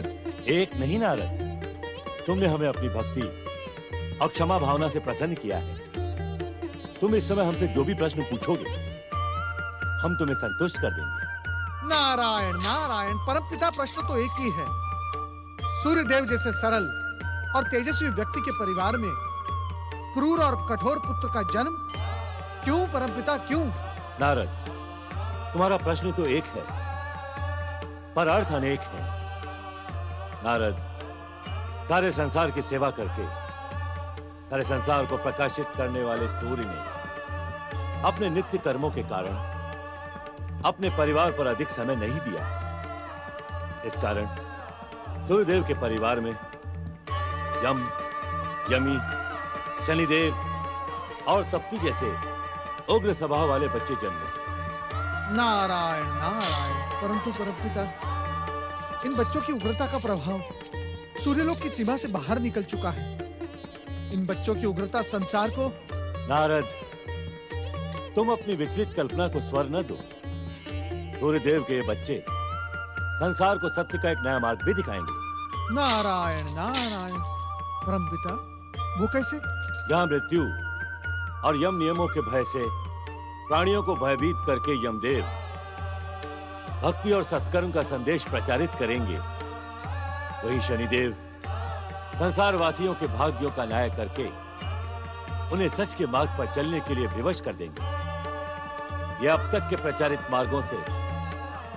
एक नहीं नारद, तुमने हमें अपनी भक्ति और क्षमा भावना से प्रसन्न किया है। तुम इस समय हमसे जो भी प्रश्न पूछोगे हम तुम्हें संतुष्ट कर देंगे। नारायण नारायण। परमपिता, प्रश्न तो एक ही है। सूर्यदेव जैसे सरल और तेजस्वी व्यक्ति के परिवार में क्रूर और कठोर पुत्र का जन्म क्यों परमपिता, क्यों? नारद, तुम्हारा प्रश्न तो एक है पर अर्थ अनेक है। नारद, सारे संसार की सेवा करके सारे संसार को प्रकाशित करने वाले सूर्य ने अपने नित्य कर्मों के कारण अपने परिवार पर अधिक समय नहीं दिया। इस कारण सूर्यदेव के परिवार में यम, यमी, शनिदेव और तप्ती जैसे उग्र स्वभाव वाले बच्चे जन्मे। नारायण नारायण। परंतु परमपिता, इन बच्चों की उग्रता का प्रभाव सूर्यलोक की सीमा से बाहर निकल चुका है। इन बच्चों की उग्रता संसार को। नारद, तुम अपनी विचलित कल्पना को स्वर न दो। सूर्यदेव के ये बच्चे संसार को सत्य का एक नया मार्ग भी दिखाएंगे। नारायण नारायण। परमपिता, वो कैसे? जहां मृत्यु और यम नियमों के भय से प्राणियों को भयभीत करके यमदेव भक्ति और सत्कर्म का संदेश प्रचारित करेंगे, वही शनिदेव संसार वासियों के भाग्यों का न्याय करके उन्हें सच के मार्ग पर चलने के लिए विवश कर देंगे। यह अब तक के प्रचारित मार्गों से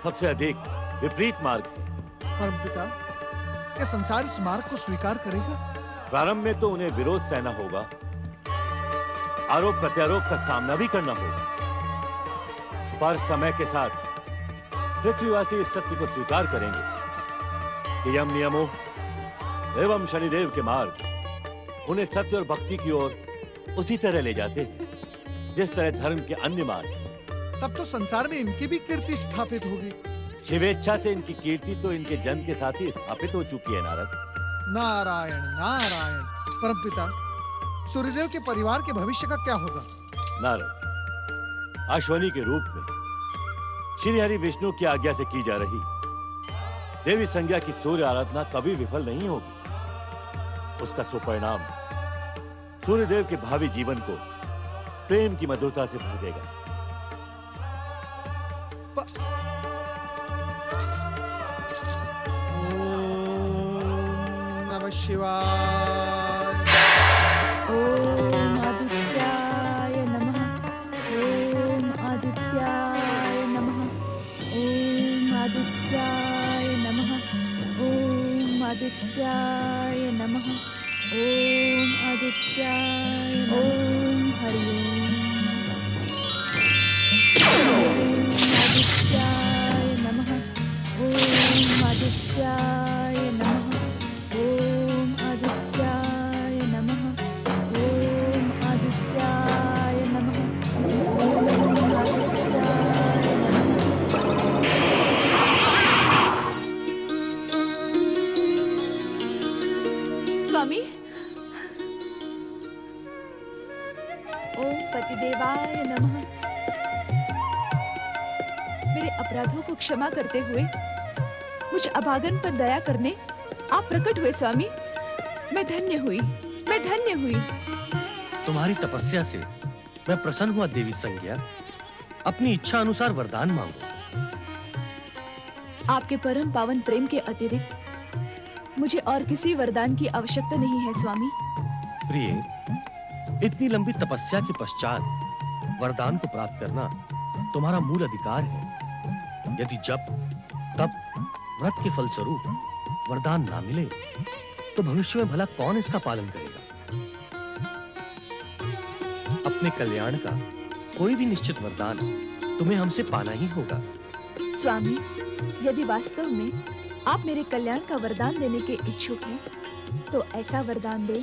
सबसे अधिक विपरीत मार्ग है। परमपिता, क्या संसार इस मार्ग को स्वीकार करेगा? प्रारंभ में तो उन्हें विरोध सहना होगा, आरोप प्रत्यारोप का सामना भी करना होगा, पर समय के साथ पृथ्वीवासी इस सत्य को स्वीकार करेंगे कि यम नियमों एवं शनिदेव के मार्ग उन्हें सत्य और भक्ति की ओर उसी तरह ले जाते हैं जिस तरह धर्म के अन्य मार्ग। तब तो संसार में इनकी भी कीर्ति स्थापित होगी। शिवेच्छा से इनकी कीर्ति तो इनके जन्म के साथ ही स्थापित हो चुकी है नारद। नारायण नारायण। परमपिता, सूर्यदेव के परिवार के भविष्य का क्या होगा? नारद, अश्वनी के रूप में श्री हरि विष्णु की आज्ञा से की जा रही देवी संज्ञा की सूर्य आराधना कभी विफल नहीं होगी। उसका सुपरिणाम सूर्यदेव के भावी जीवन को प्रेम की मधुरता से भर देगा। ओम नमः शिवाय। ओम आदित्याय नमः। ओम आदित्याय नमः। ओम आदित्याय नमः। ओम आदित्याय नमः। ओम आदित्याय नमः। ओम हरि ओम आदित्याय नमः। ओम आदित्याय नमः। ओम आदित्याय नमः। ओम आदित्याय नमः। ओम आदित्याय। स्वामी, ओम पतिदेवाय नमः। मेरे अपराधों को क्षमा करते हुए मुझ अभागन पर दया करने आप प्रकट हुए स्वामी। मैं धन्य हुई, मैं धन्य हुई। तुम्हारी तपस्या से मैं प्रसन्न हुआ देवी संज्ञा। अपनी इच्छा अनुसार वरदान मांगो। आपके परम पावन प्रेम के अतिरिक्त मुझे और किसी वरदान की आवश्यकता नहीं है स्वामी। प्रिय, इतनी लंबी तपस्या के पश्चात वरदान को प्राप्त करना तुम्हारा मूल अधिकार है। यदि जब तब व्रत के फलस्वरूप वरदान ना मिले तो भविष्य में भला कौन इसका पालन करेगा? अपने कल्याण का कोई भी निश्चित वरदान तुम्हें हमसे पाना ही होगा। स्वामी, यदि वास्तव में आप मेरे कल्याण का वरदान देने के इच्छुक हैं, तो ऐसा वरदान दे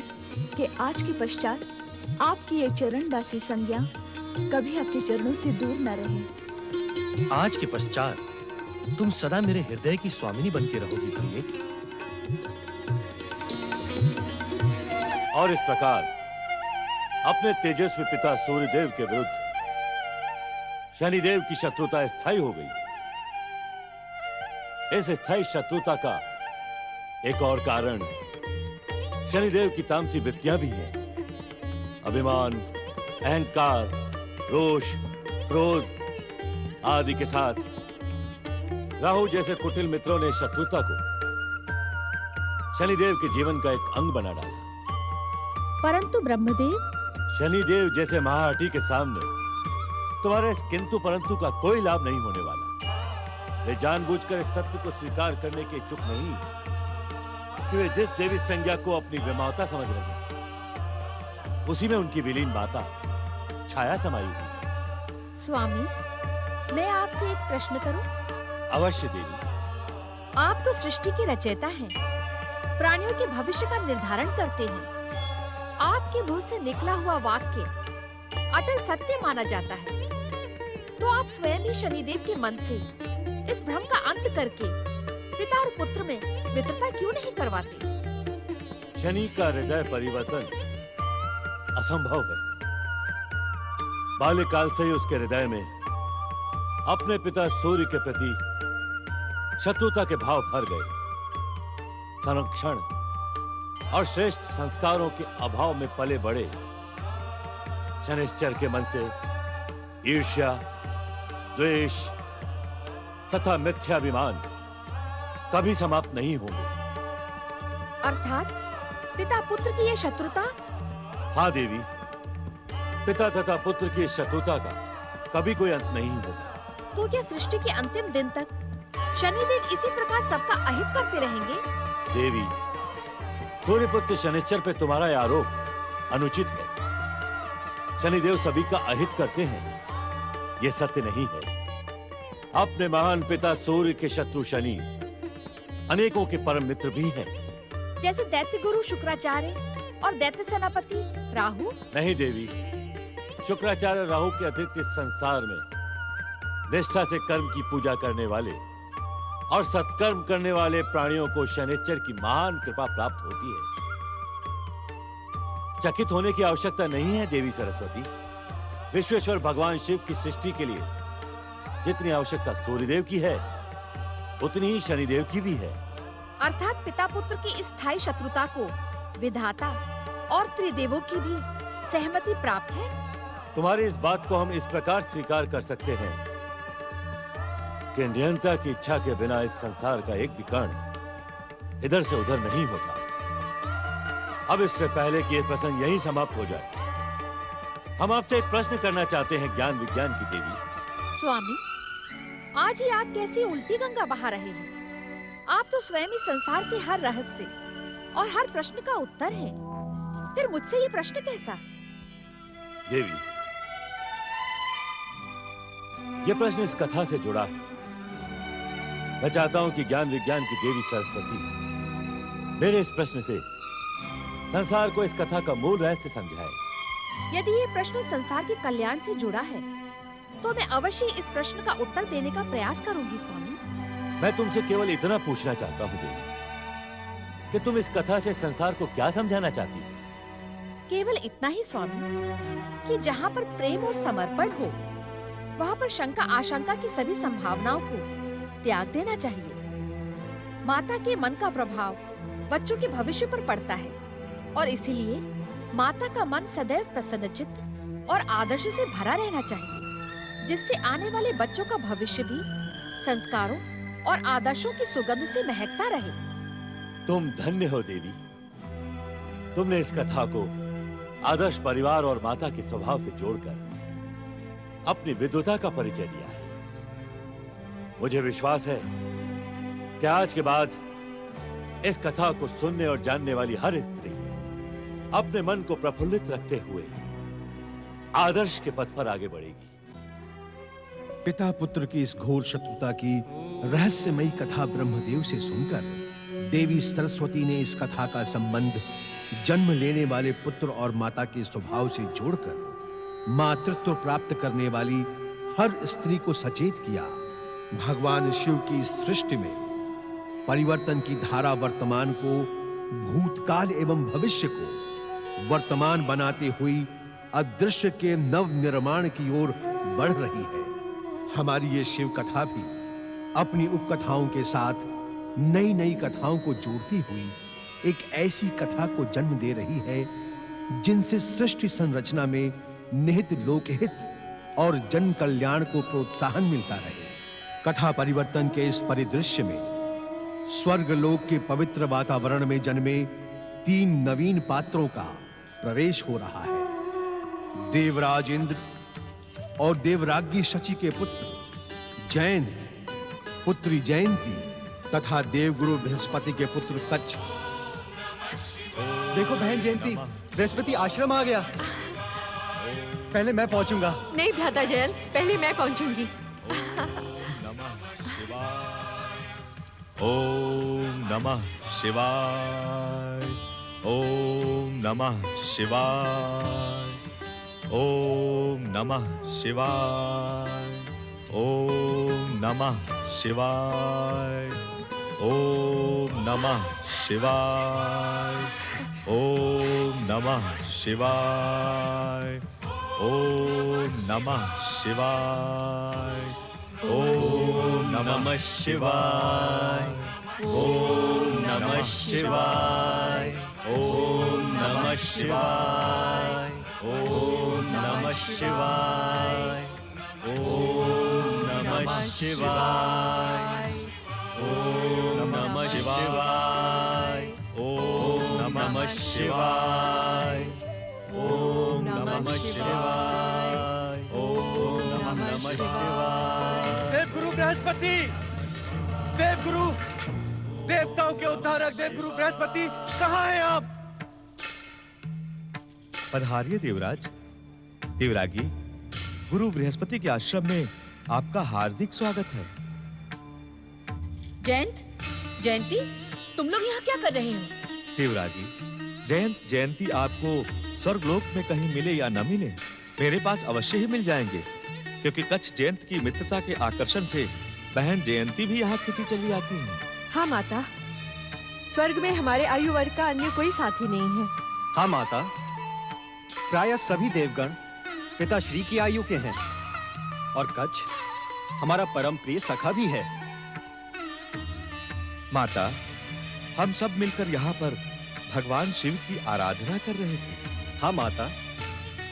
कि आज के पश्चात आपकी ये चरण दासी संज्ञा कभी आपके चरणों से दूर न रहे। आज के पश्चात तुम सदा मेरे हृदय की स्वामिनी बनके रहोगी प्रिय। और इस प्रकार अपने तेजस्वी पिता सूर्यदेव के विरुद्ध शनिदेव की शत्रुता स्थायी हो गई। इस स्थायी शत्रुता का एक और कारण शनिदेव की तामसी वृत्तियां भी हैं। अभिमान, अहंकार, रोष, क्रोध आदि के साथ राहु जैसे कुटिल मित्रों ने शत्रुता को शनिदेव के जीवन का एक अंग बना डाला। परंतु ब्रह्मदेव, शनिदेव जैसे महाहठी के सामने तुम्हारे इस किंतु परंतु का कोई लाभ नहीं होने वाला। वे जानबूझकर इस सत्य को स्वीकार करने के इच्छुक नहीं कि वे जिस देवी संज्ञा को अपनी विमाता समझ रहे हैं, उसी में उनकी विलीन माता छाया समाई हुई। स्वामी, मैं आपसे एक प्रश्न करूं? अवश्य देवी। आप तो सृष्टि के रचयिता हैं, प्राणियों के भविष्य का निर्धारण करते हैं। आपके मुंह से निकला हुआ वाक्य अटल सत्य माना जाता है, तो आप स्वयं ही शनिदेव के मन से इस भ्रम का अंत करके पिता और पुत्र में मित्रता क्यों नहीं करवाते? शनि का हृदय परिवर्तन असंभव है। बाल्यकाल से ही उसके हृदय में अपने पिता सूर्य के प्रति शत्रुता के भाव भर गए। संरक्षण और श्रेष्ठ संस्कारों के अभाव में पले बड़े शनिश्चर के मन से ईर्ष्या, द्वेष तथा मिथ्याभिमान कभी समाप्त नहीं होंगे। अर्थात पिता पुत्र की यह शत्रुता? हाँ देवी, पिता तथा पुत्र की शत्रुता का कभी कोई अंत नहीं होगा। तो क्या सृष्टि के अंतिम दिन तक शनिदेव इसी प्रकार सबका अहित करते रहेंगे? देवी, सूर्यपुत्र शनिश्चर पे तुम्हारा यह आरोप अनुचित है। शनिदेव सभी का अहित करते हैं, यह सत्य नहीं है। अपने महान पिता सूर्य के शत्रु शनि अनेकों के परम मित्र भी हैं। जैसे दैत्य गुरु शुक्राचार्य और दैत्य सेनापति राहु? नहीं देवी, शुक्राचार्य राहु के अतिरिक्त इस संसार में निष्ठा से कर्म की पूजा करने वाले और सत्कर्म करने वाले प्राणियों को शनिश्चर की महान कृपा प्राप्त होती है। चकित होने की आवश्यकता नहीं है देवी सरस्वती। विश्वेश्वर भगवान शिव की सृष्टि के लिए जितनी आवश्यकता सूर्यदेव की है, उतनी ही शनिदेव की भी है। अर्थात पिता पुत्र की इस स्थायी शत्रुता को विधाता और त्रिदेवों की भी सहमति प्राप्त है। तुम्हारी इस बात को हम इस प्रकार स्वीकार कर सकते हैं कि नियंता की इच्छा के बिना इस संसार का एक भी कण इधर से उधर नहीं होता। अब इससे पहले कि ये प्रसंग यहीं समाप्त हो जाए, हम आपसे एक प्रश्न करना चाहते हैं ज्ञान विज्ञान की देवी। स्वामी, आज ही आप कैसी उल्टी गंगा बहा रहे हैं? आप तो स्वयं ही संसार के हर रहस्य और हर प्रश्न का उत्तर है, फिर मुझसे ये प्रश्न कैसा? देवी, ये प्रश्न इस कथा से जुड़ा है। मैं चाहता हूं कि ज्ञान विज्ञान की देवी सरस्वती मेरे इस प्रश्न से संसार को इस कथा का मूल रहस्य समझाए। यदि ये प्रश्न संसार के कल्याण से जुड़ा है, तो मैं अवश्य इस प्रश्न का उत्तर देने का प्रयास करूंगी स्वामी। मैं तुमसे केवल इतना पूछना चाहता हूँ देवी कि तुम इस कथा से संसार को क्या समझाना चाहती हो? केवल इतना ही स्वामी कि जहाँ पर प्रेम और समर्पण हो, वहाँ पर शंका आशंका की सभी संभावनाओं को त्याग देना चाहिए। माता के मन का प्रभाव बच्चों के भविष्य पर पड़ता है और इसीलिए माता का मन सदैव प्रसन्नचित्त और आदर्श से भरा रहना चाहिए, जिससे आने वाले बच्चों का भविष्य भी संस्कारों और आदर्शों की सुगंध से महकता रहे। तुम धन्य हो देवी, तुमने इस कथा को आदर्श परिवार और माता के स्वभाव से जोड़कर अपनी विद्वता का परिचय दिया है। मुझे विश्वास है कि आज के बाद इस कथा को सुनने और जानने वाली हर स्त्री अपने मन को प्रफुल्लित रखते हुए आदर्श के पथ पर आगे बढ़ेगी। पिता पुत्र की इस घोर शत्रुता की रहस्यमयी कथा ब्रह्मदेव से सुनकर देवी सरस्वती ने इस कथा का संबंध जन्म लेने वाले पुत्र और माता के स्वभाव से जोड़कर मातृत्व प्राप्त करने वाली हर स्त्री को सचेत किया। भगवान शिव की इस सृष्टि में परिवर्तन की धारा वर्तमान को, भूतकाल एवं भविष्य को वर्तमान बनाते हुई अदृश्य के नव निर्माण की ओर बढ़ रही है। हमारी ये शिव कथा भी अपनी उपकथाओं के साथ नई नई कथाओं को जोड़ती हुई एक ऐसी कथा को जन्म दे रही है जिनसे सृष्टि संरचना में निहित लोकहित और जन कल्याण को प्रोत्साहन मिलता रहे। कथा परिवर्तन के इस परिदृश्य में स्वर्ग लोक के पवित्र वातावरण में जन्मे 3 नवीन पात्रों का प्रवेश हो रहा है। देवराज इंद्र और देवराज्ञी शची के पुत्र जयंत, पुत्री जयंती तथा देवगुरु बृहस्पति के पुत्र कच्छ। देखो बहन जयंती, बृहस्पति आश्रम आ गया। पहले मैं पहुंचूंगा। नहीं भ्राता जयंत, पहले मैं पहुंचूंगी। ओम नमः शिवाय, ओम नमः शिवाय, ओम नमः शिवाय, ओम नमः शिवाय, ओम नमः शिवाय, ओम नमः शिवाय, ओम नमः शिवाय। ओम नमः शिवाय। ओम नमः शिवाय। ओम नमः शिवाय। ओम नमः शिवाय। ओम नमः शिवाय। ओम नमः शिवाय। ओम नमः शिवाय। ओम नमः शिवाय। ओम नमः शिवाय। देवगुरु बृहस्पति, देवगुरु, देवताओं के उद्धारक देवगुरु बृहस्पति, कहाँ हैं आप? पधारिए देवराज। देवरागी, गुरु बृहस्पति के आश्रम में आपका हार्दिक स्वागत है। जयंती, तुम लोग यहाँ क्या कर रहे हो? देवरागी, जयंती आपको स्वर्गलोक में कहीं मिले या न मिले, मेरे पास अवश्य ही मिल जाएंगे, क्योंकि कच्छ जयंत की मित्रता के आकर्षण से बहन जयंती भी यहाँ खिंची चली आती है। हाँ माता, स्वर्ग में हमारे आयु वर्ग का अन्य कोई साथी नहीं है। हाँ माता, प्रायः सभी देवगण पिता श्री की आयु के हैं और कच्छ हमारा परम प्रिय सखा भी है। माता, हम सब मिलकर यहाँ पर भगवान शिव की आराधना कर रहे थे। हाँ माता,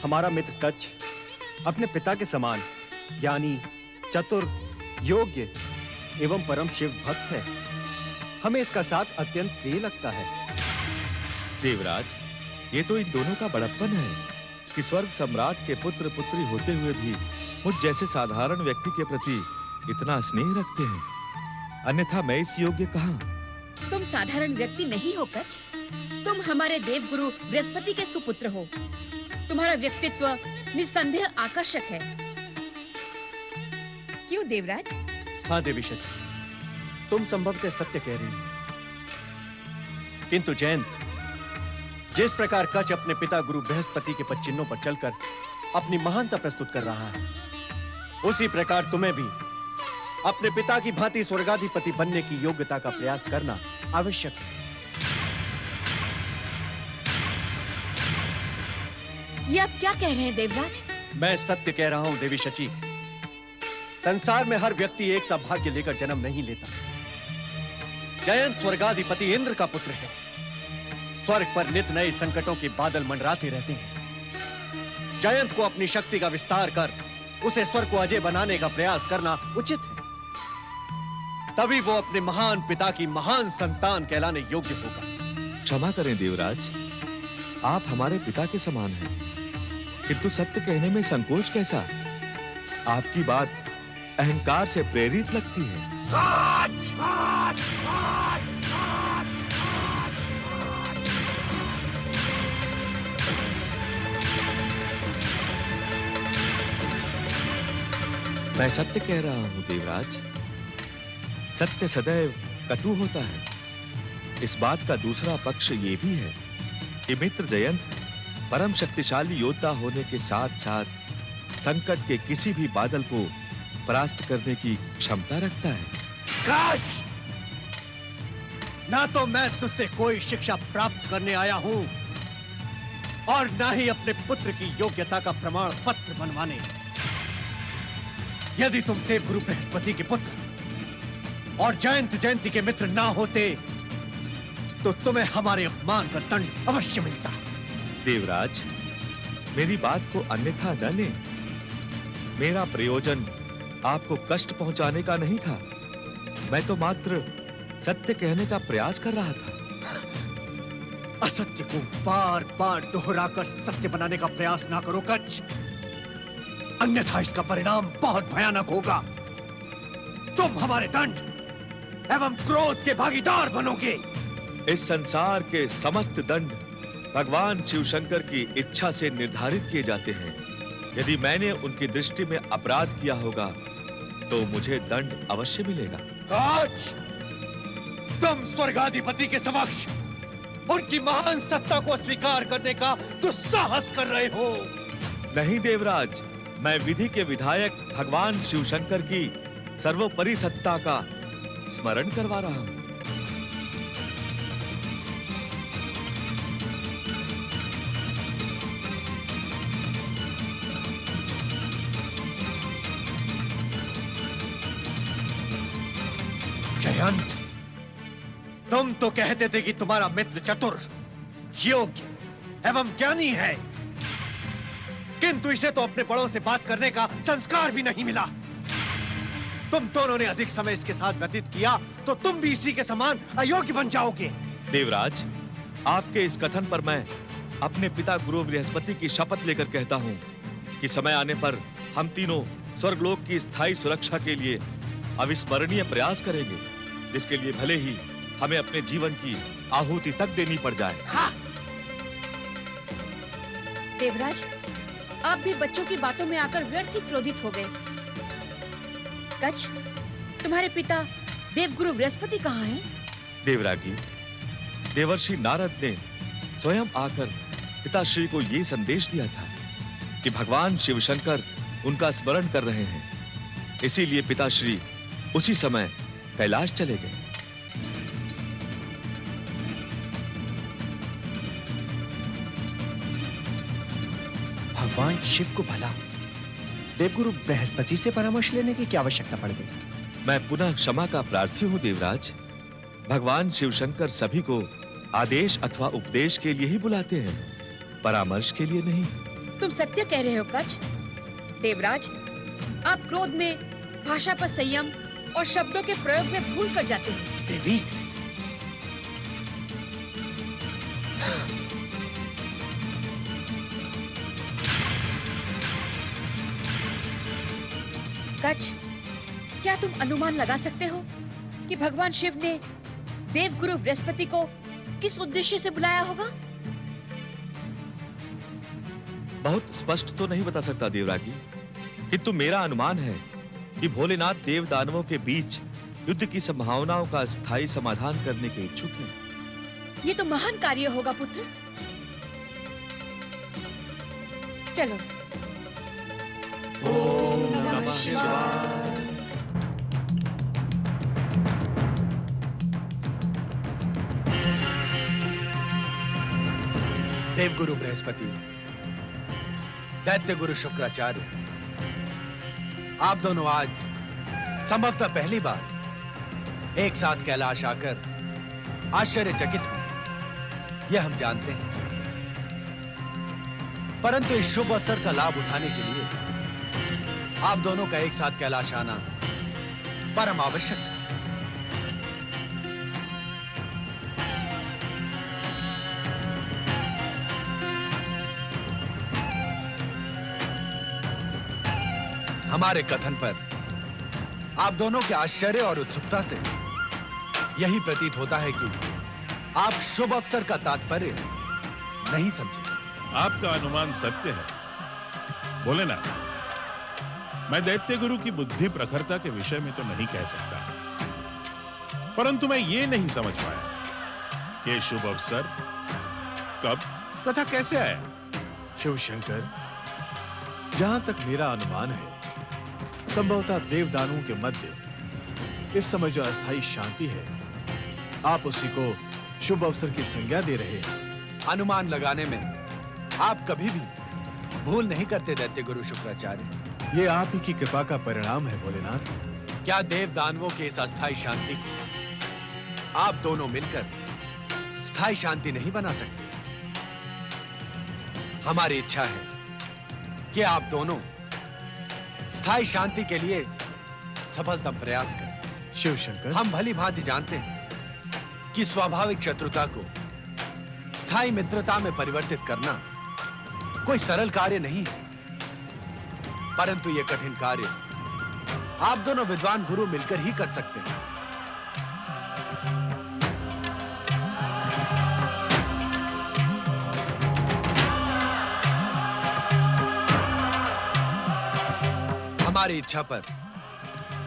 हमारा मित्र कच्छ अपने पिता के समान ज्ञानी, चतुर, योग्य एवं परम शिव भक्त है। हमें इसका साथ अत्यंत प्रिय लगता है। देवराज, ये तो इन दोनों का बड़प्पन है कि स्वर्ग सम्राट के पुत्र पुत्री होते हुए भी मुझ जैसे साधारण व्यक्ति के प्रति इतना स्नेह रखते हैं, अन्यथा मैं इस योग्य कहाँ? तुम साधारण व्यक्ति नहीं हो कच्छ, तुम हमारे देवगुरु बृहस्पति के सुपुत्र हो। तुम्हारा व्यक्तित्व निस्संदेह आकर्षक है, क्यों देवराज? हाँ देवी शची, तुम संभवतः सत्य कह रही हो, किंतु जयंत, जिस प्रकार कच्छ अपने पिता गुरु बृहस्पति के पदचिन्हों पर चलकर अपनी महानता प्रस्तुत कर रहा है, उसी प्रकार तुम्हें भी अपने पिता की भांति स्वर्गाधिपति बनने की योग्यता का प्रयास करना आवश्यक है। ये आप क्या कह रहे हैं देवराज? मैं सत्य कह रहा हूं देवी शची। संसार में हर व्यक्ति एक सा भाग्य लेकर जन्म नहीं लेता। जयंत स्वर्गाधिपति इंद्र का पुत्र है। स्वर्ग पर नित नए संकटों के बादल मंडराते रहते हैं। जयंत को अपनी शक्ति का विस्तार कर उसे स्वर्ग को अजय बनाने का प्रयास करना उचित है। तभी वो अपने महान पिता की महान संतान कहलाने योग्य होगा। क्षमा करें देवराज, आप हमारे पिता के समान हैं, किंतु सत्य कहने में संकोच कैसा? आपकी बात अहंकार से प्रेरित लगती है। मैं सत्य कह रहा हूं देवराज। सत्य सदैव कटु होता है। इस बात का दूसरा पक्ष ये भी है कि मित्र जयंत परम शक्तिशाली योद्धा होने के साथ-साथ संकट के किसी भी बादल को परास्त करने की क्षमता रखता है। कच्छ! ना तो मैं तुझसे कोई शिक्षा प्राप्त करने आया हूं और ना ही अपने पुत्र की योग्यता का प्रमाण पत्र बनवाने। यदि तुम देवगुरु बृहस्पति के पुत्र और जयंती के मित्र ना होते तो तुम्हें हमारे अपमान का दंड अवश्य मिलता। देवराज, मेरी बात को अन्यथा न लें। मेरा प्रयोजन आपको कष्ट पहुंचाने का नहीं था। मैं तो मात्र सत्य कहने का प्रयास कर रहा था। असत्य को बार-बार दोहराकर सत्य बनाने का प्रयास ना करो कच्छ, अन्यथा इसका परिणाम बहुत भयानक होगा। तुम हमारे दंड एवं क्रोध के भागीदार बनोगे। इस संसार के समस्त दंड भगवान शिव शंकर की इच्छा से निर्धारित किए जाते हैं। यदि मैंने उनकी दृष्टि में अपराध किया होगा तो मुझे दंड अवश्य मिलेगा। कच्छ! तुम स्वर्गाधिपति के समक्ष उनकी महान सत्ता को स्वीकार करने का दुस्साहस कर रहे हो। नहीं देवराज, मैं विधि के विधायक भगवान शिव शंकर की सर्वोपरि सत्ता का स्मरण करवा रहा हूं। जयंत, तुम तो कहते थे कि तुम्हारा मित्र चतुर, योग्य एवं ज्ञानी है, किंतु इसे तो अपने बड़ों से बात करने का संस्कार भी नहीं मिला। तुम दोनों ने अधिक समय इसके साथ व्यतीत किया तो तुम भी इसी के समान अयोग्य बन जाओगे। देवराज, आपके इस कथन पर मैं अपने पिता गुरु बृहस्पति की शपथ लेकर कहता हूं कि समय आने पर हम तीनों स्वर्गलोक की स्थायी सुरक्षा के लिए अविस्मरणीय प्रयास करेंगे, जिसके लिए भले ही हमें अपने जीवन की आहुति तक देनी पड़ जाए। हाँ। देवराज, आप भी बच्चों की बातों में आकर व्यर्थ ही क्रोधित हो गए। कच्छ, तुम्हारे पिता देवगुरु बृहस्पति कहाँ हैं? देवरागी, देवर्षि नारद ने स्वयं आकर पिताश्री को ये संदेश दिया था कि भगवान शिव शंकर उनका स्मरण कर रहे हैं, इसीलिए पिताश्री उसी समय कैलाश चले गए। भगवान शिव को भला देवगुरु बृहस्पति से परामर्श लेने की क्या आवश्यकता पड़ गई? मैं पुनः क्षमा का प्रार्थी हूँ देवराज। भगवान शिव शंकर सभी को आदेश अथवा उपदेश के लिए ही बुलाते हैं, परामर्श के लिए नहीं। तुम सत्य कह रहे हो कच्छ। देवराज, आप क्रोध में भाषा पर संयम और शब्दों के प्रयोग में भूल कर जाते हैं। देवी, कच्छ, क्या तुम अनुमान लगा सकते हो कि भगवान शिव ने देवगुरु बृहस्पति को किस उद्देश्य से बुलाया होगा? बहुत स्पष्ट तो नहीं बता सकता देवरागी, किंतु मेरा अनुमान है कि भोलेनाथ देव दानवों के बीच युद्ध की संभावनाओं का स्थायी समाधान करने के इच्छुक हैं। ये तो महान कार्य होगा पुत्र। चलो। ओम नमः शिवाय। देवगुरु बृहस्पति, दैत्य गुरु शुक्राचार्य, आप दोनों आज संभवतः पहली बार एक साथ कैलाश आकर आश्चर्यचकित हुए, यह हम जानते हैं। परंतु इस शुभ अवसर का लाभ उठाने के लिए आप दोनों का एक साथ कैलाश आना परम आवश्यक है। हमारे कथन पर आप दोनों के आश्चर्य और उत्सुकता से यही प्रतीत होता है कि आप शुभ अवसर का तात्पर्य नहीं समझे। आपका अनुमान सत्य है भोलेनाथ। मैं दैत्य गुरु की बुद्धि प्रखरता के विषय में तो नहीं कह सकता, परंतु मैं ये नहीं समझ पाया कि शुभ अवसर कब तथा कैसे आया। शिव शंकर, जहां तक मेरा अनुमान है, संभवतः देवदानों के मध्य इस समय जो अस्थायी शांति है, आप उसी को शुभ अवसर की संज्ञा दे रहे हैं। अनुमान लगाने में आप कभी भी भूल नहीं करते दैत्य गुरु शुक्राचार्य। ये आप ही की कृपा का परिणाम है भोलेनाथ। क्या देव दानवों के इस अस्थायी शांति को आप दोनों मिलकर स्थायी शांति नहीं बना सकते? हमारी इच्छा है कि आप दोनों स्थायी शांति के लिए सफलतम प्रयास करें। शिव शंकर, हम भली भांति जानते हैं कि स्वाभाविक शत्रुता को स्थायी मित्रता में परिवर्तित करना कोई सरल कार्य नहीं है, परंतु यह कठिन कार्य आप दोनों विद्वान गुरु मिलकर ही कर सकते हैं। हमारी इच्छा पर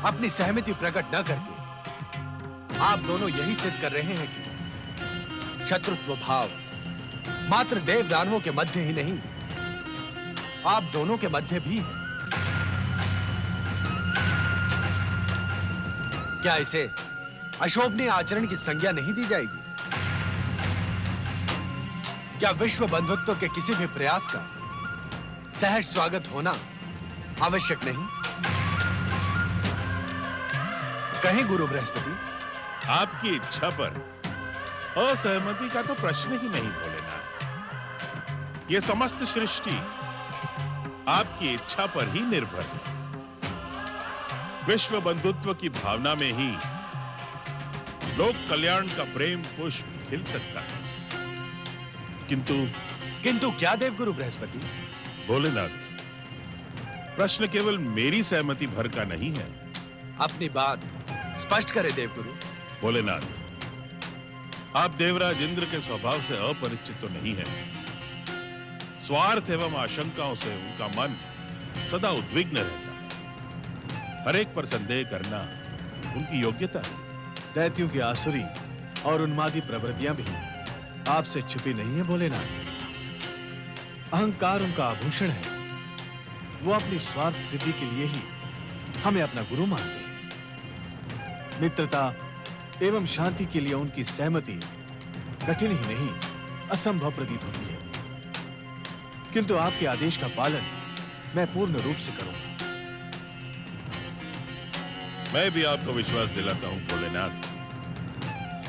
अपनी सहमति प्रकट न करके आप दोनों यही सिद्ध कर रहे हैं कि शत्रुत्व भाव मात्र देव दानवों के मध्य ही नहीं, आप दोनों के मध्य भी है। क्या इसे अशोभनीय आचरण की संज्ञा नहीं दी जाएगी? क्या विश्व बंधुत्व के किसी भी प्रयास का सहज स्वागत होना आवश्यक नहीं? कहें गुरु बृहस्पति। आपकी इच्छा पर असहमति का तो प्रश्न ही नहीं भोलेनाथ। ये समस्त सृष्टि आपकी इच्छा पर ही निर्भर है। विश्व बंधुत्व की भावना में ही लोक कल्याण का प्रेम पुष्प खिल सकता है। किंतु क्या देवगुरु बृहस्पति? भोलेनाथ, प्रश्न केवल मेरी सहमति भर का नहीं है। अपनी बात स्पष्ट करे देवगुरु। भोलेनाथ, आप देवराज इंद्र के स्वभाव से अपरिचित तो नहीं है। स्वार्थ एवं आशंकाओं से उनका मन सदा उद्विग्न रहता है। हर एक पर संदेह करना उनकी योग्यता है। दैत्यों की आसुरी और उन्मादी प्रवृत्तियां भी आपसे छिपी नहीं है भोलेनाथ। अहंकार उनका आभूषण है। वो अपनी स्वार्थ सिद्धि के लिए ही हमें अपना गुरु मानते हैं। मित्रता एवं शांति के लिए उनकी सहमति कठिन ही नहीं असंभव प्रतीत होती है। किंतु आपके आदेश का पालन मैं पूर्ण रूप से करूंगा। मैं भी आपको विश्वास दिलाता हूं भोलेनाथ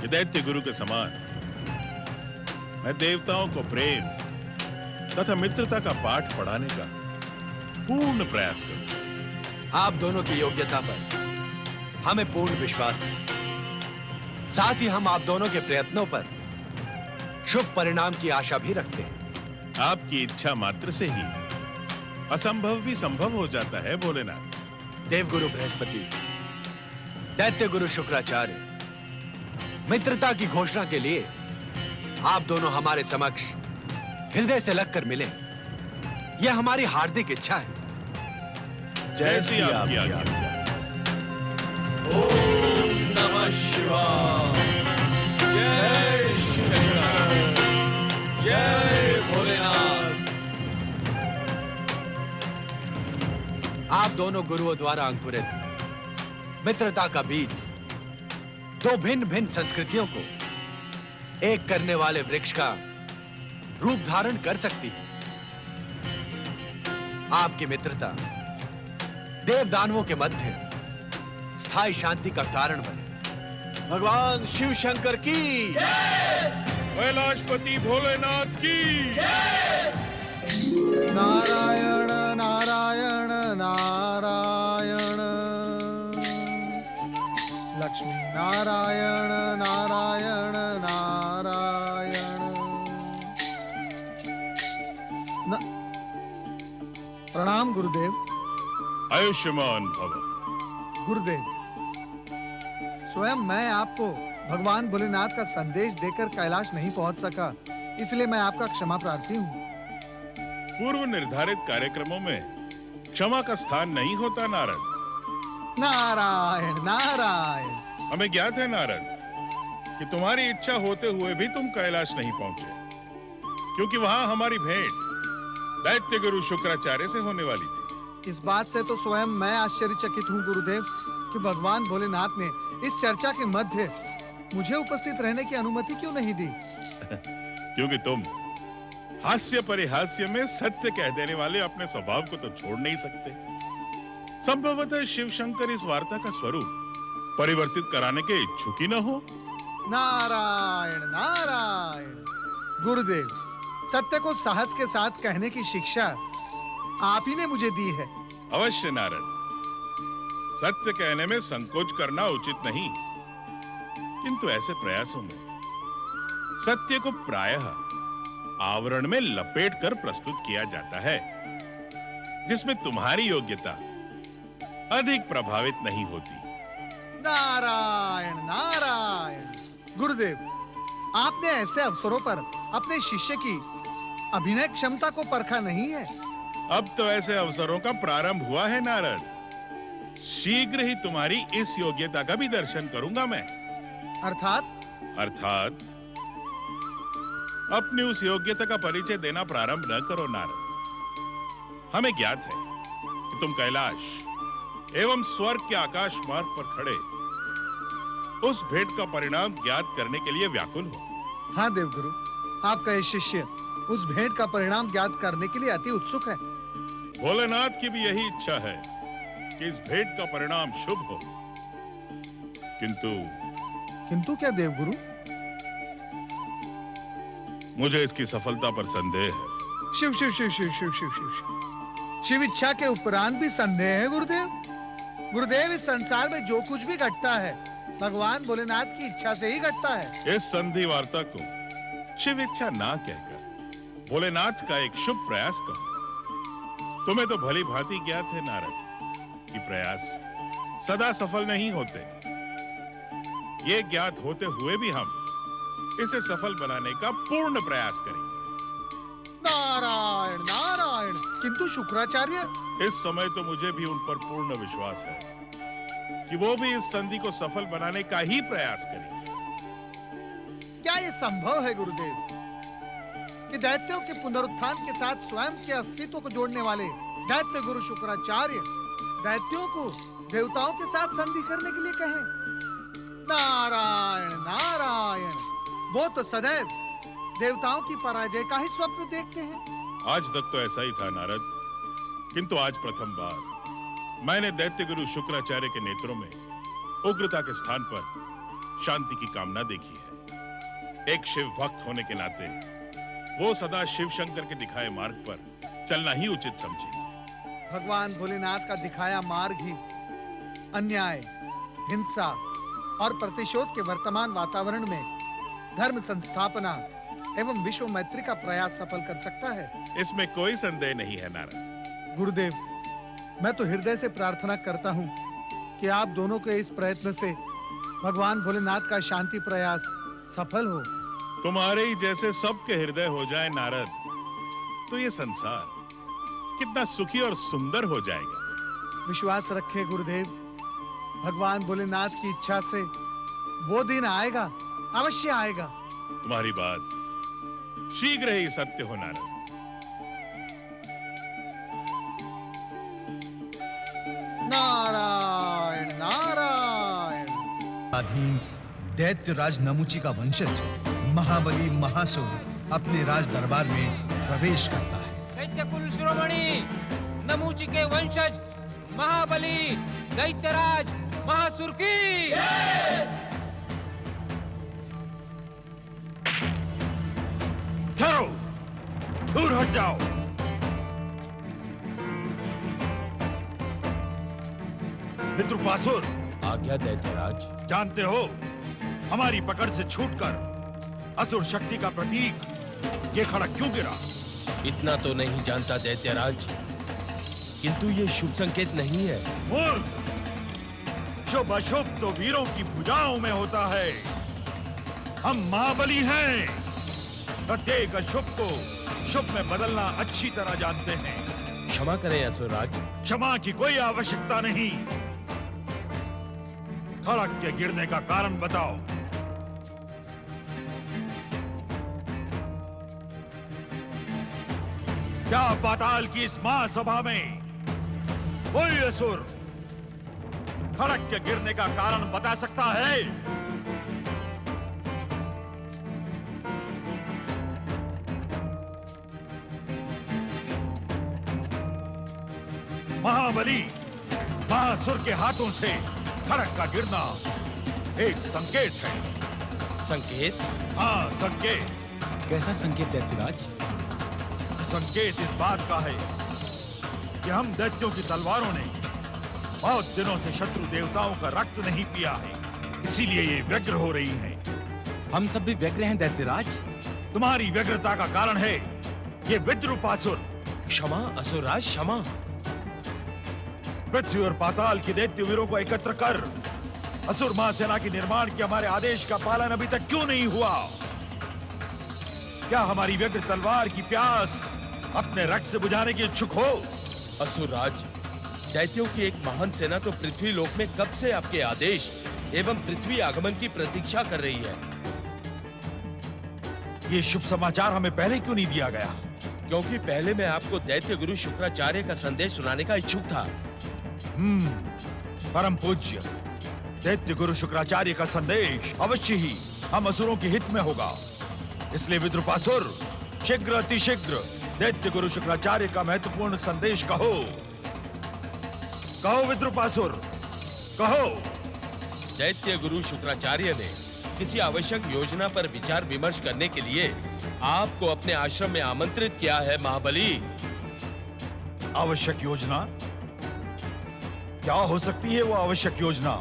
कि दैत्य गुरु के समान मैं देवताओं को प्रेम तथा मित्रता का पाठ पढ़ाने का पूर्ण प्रयास करूंगा। आप दोनों की योग्यता पर हमें पूर्ण विश्वास है। साथ ही हम आप दोनों के प्रयत्नों पर शुभ परिणाम की आशा भी रखते हैं। आपकी इच्छा मात्र से ही असंभव भी संभव हो जाता है भोलेनाथ। देवगुरु बृहस्पति, दैत्य गुरु शुक्राचार्य, मित्रता की घोषणा के लिए आप दोनों हमारे समक्ष हृदय से लगकर मिले। यह हमारी हार्दिक इच्छा है। जैसी आपकी आज्ञा। ओम नमः शिवाय। जय शंकर। जय भोलेनाथ। आप दोनों गुरुओं द्वारा अंकुरित मित्रता का बीज दो भिन्न भिन्न संस्कृतियों को एक करने वाले वृक्ष का रूप धारण कर सकती है। आपकी मित्रता देव दानवों के मध्य स्थायी शांति का कारण बने। भगवान शिव शंकर की, कैलाशपति भोलेनाथ की। नारायण नारायण नारायण, लक्ष्मी नारायण नारायण नारायण। प्रणाम गुरुदेव। आयुष्मान भव। गुरुदेव, स्वयं मैं आपको भगवान भोलेनाथ का संदेश देकर कैलाश नहीं पहुंच सका, इसलिए मैं आपका क्षमा प्रार्थी हूँ। पूर्व निर्धारित कार्यक्रमों में क्षमा का स्थान नहीं होता नारद। नारायण नारायण। हमें ज्ञात है नारद कि तुम्हारी इच्छा होते हुए भी तुम कैलाश नहीं पहुंचे, क्योंकि वहां हमारी भेंट दैत्य गुरु शुक्राचार्य से होने वाली थी। इस बात से तो स्वयं मैं आश्चर्यचकित हूँ गुरुदेव कि भगवान भोलेनाथ ने इस चर्चा के मध्य मुझे उपस्थित रहने की अनुमति क्यों नहीं दी? क्योंकि तुम हास्य परिहास्य में सत्य कह देने वाले अपने स्वभाव को तो छोड़ नहीं सकते। संभवतः शिव शंकर इस वार्ता का स्वरूप परिवर्तित कराने के इच्छुक ही न हो। नारायण नारायण। गुरुदेव, सत्य को साहस के साथ कहने की शिक्षा आप ही ने मुझे दी है। अवश्य नारद, सत्य कहने में संकोच करना उचित नहीं, किंतु ऐसे प्रयासों में सत्य को प्रायः आवरण में लपेटकर प्रस्तुत किया जाता है, जिसमें तुम्हारी योग्यता अधिक प्रभावित नहीं होती। नारायण नारायण। गुरुदेव, आपने ऐसे अवसरों पर अपने शिष्य की अभिनय क्षमता को परखा नहीं है। अब तो ऐसे अवसरों का प्रारंभ हुआ है नारद। शीघ्र ही तुम्हारी इस योग्यता का भी दर्शन करूंगा मैं। अर्थात अपनी उस योग्यता का परिचय देना प्रारंभ न करो नारद। हमें ज्ञात है कि तुम कैलाश एवं स्वर्ग के आकाश मार्ग पर खड़े उस भेंट का परिणाम ज्ञात करने के लिए व्याकुल हो। हाँ देवगुरु, आपका ये शिष्य उस भेंट का परिणाम ज्ञात करने के लिए अति उत्सुक है। भोलेनाथ की भी यही इच्छा है कि इस भेंट का परिणाम शुभ हो, किंतु क्या देवगुरु? मुझे इसकी सफलता पर संदेह है। शिव शिव शिव शिव शिव शिव शिव शिव शिव इच्छा के उपरांत भी संदेह है गुरुदेव? गुरुदेव, इस संसार में जो कुछ भी घटता है भगवान भोलेनाथ की इच्छा से ही घटता है। इस संधि वार्ता को शिव इच्छा ना कहकर भोलेनाथ का एक शुभ प्रयास कहो। तुम्हें तो भली भांति ज्ञात है नारद कि प्रयास सदा सफल नहीं होते। ये ज्ञात होते हुए भी हम इसे सफल बनाने का पूर्ण प्रयास करेंगे। नारायण नारायण। किंतु शुक्राचार्य? इस समय तो मुझे भी उन पर पूर्ण विश्वास है कि वो भी इस संधि को सफल बनाने का ही प्रयास करेंगे। क्या ये संभव है गुरुदेव कि दैत्यों के पुनरुत्थान के साथ स्वयं के अस्तित्व को जोड़ने वाले दैत्य गुरु शुक्राचार्य दैत्यों को देवताओं के साथ संधि करने के लिए कहें? नारायण नारायण। वो तो सदैव देवताओं की पराजय का ही स्वप्न देखते हैं। आज तक तो ऐसा ही था नारद, किंतु आज प्रथम बार मैंने दैत्य गुरु शुक्राचार्य के नेत्रों में उग्रता के स्थान पर शांति की कामना देखी है। एक शिव भक्त होने के नाते वो सदा शिव शंकर के दिखाए मार्ग पर चलना ही उचित समझे। भगवान भोलेनाथ का दिखाया मार्ग ही अन्याय, हिंसा और प्रतिशोध के वर्तमान वातावरण में धर्म संस्थापना एवं विश्व मैत्री का प्रयास सफल कर सकता है। इसमें कोई संदेह नहीं है नारद। गुरुदेव, मैं तो हृदय से प्रार्थना करता हूँ कि आप दोनों के इस प्रयत्न से भगवान भोलेनाथ का शांति प्रयास सफल हो। तुम्हारे ही जैसे सबके हृदय हो जाए नारद, तो ये संसार कितना सुखी और सुंदर हो जाएगा। विश्वास रखें गुरुदेव, भगवान भोलेनाथ की इच्छा से वो दिन आएगा, अवश्य आएगा। तुम्हारी बात शीघ्र ही सत्य हो नारद। नारायण नारायण। अधीन दैत्य राज नमुची का वंशज महाबली महासुर अपने राज दरबार में प्रवेश करता है। दैत्य कुल शिरोमणि नमुची के वंशज महाबली दैत्यराज महासुर की ठहरो, दूर हट जाओ। विद्रुपासुर, आज्ञा दैत्यराज। जानते हो हमारी पकड़ से छूटकर असुर शक्ति का प्रतीक ये खड़क क्यों गिरा? इतना तो नहीं जानता दैत्यराज, किंतु ये शुभ संकेत नहीं है। मूर्ख, शुभ अशुभ तो वीरों की भुजाओं में होता है। हम महाबली हैं, प्रत्येक अशुभ को शुभ में बदलना अच्छी तरह जानते हैं। क्षमा करें असुरराज। क्षमा की कोई आवश्यकता नहीं। खड़क के गिरने का कारण बताओ। क्या पाताल की इस महासभा में कोई असुर खड़क के गिरने का कारण बता सकता है? महाबली महासुर के हाथों से खड़क का गिरना एक संकेत है। संकेत? हाँ, संकेत। कैसा संकेत दैत्यराज? संकेत इस बात का है कि हम दैत्यों की तलवारों ने बहुत दिनों से शत्रु देवताओं का रक्त नहीं पिया है, इसीलिए ये व्यग्र हो रही हैं। हम सब भी व्यग्र हैं दैत्यराज। तुम्हारी व्यग्रता का कारण है ये विद्रुपासुर। क्षमा असुरराज, क्षमा। पृथ्वी और पाताल के दैत्य वीरों को एकत्र कर असुर महासेना के निर्माण के हमारे आदेश का पालन अभी तक क्यों नहीं हुआ? क्या हमारी व्यग्र तलवार की प्यास अपने रक्त से बुझाने की इच्छुक हो? असुरराज, दैत्यों की एक महान सेना तो पृथ्वी लोक में कब से आपके आदेश एवं पृथ्वी आगमन की प्रतीक्षा कर रही है। ये शुभ समाचार हमें पहले क्यों नहीं दिया गया? क्योंकि पहले मैं आपको दैत्य गुरु शुक्राचार्य का संदेश सुनाने का इच्छुक था। परम पूज्य दैत्य गुरु शुक्राचार्य का संदेश अवश्य ही हम असुरों के हित में होगा। इसलिए विद्रुपासुर, शीघ्र अतिशीघ्र दैत्य गुरु शुक्राचार्य का महत्वपूर्ण संदेश कहो। कहो विद्रुपासुर, कहो। दैत्य गुरु शुक्राचार्य ने किसी आवश्यक योजना पर विचार विमर्श करने के लिए आपको अपने आश्रम में आमंत्रित किया है महाबली। आवश्यक योजना? क्या हो सकती है वो आवश्यक योजना?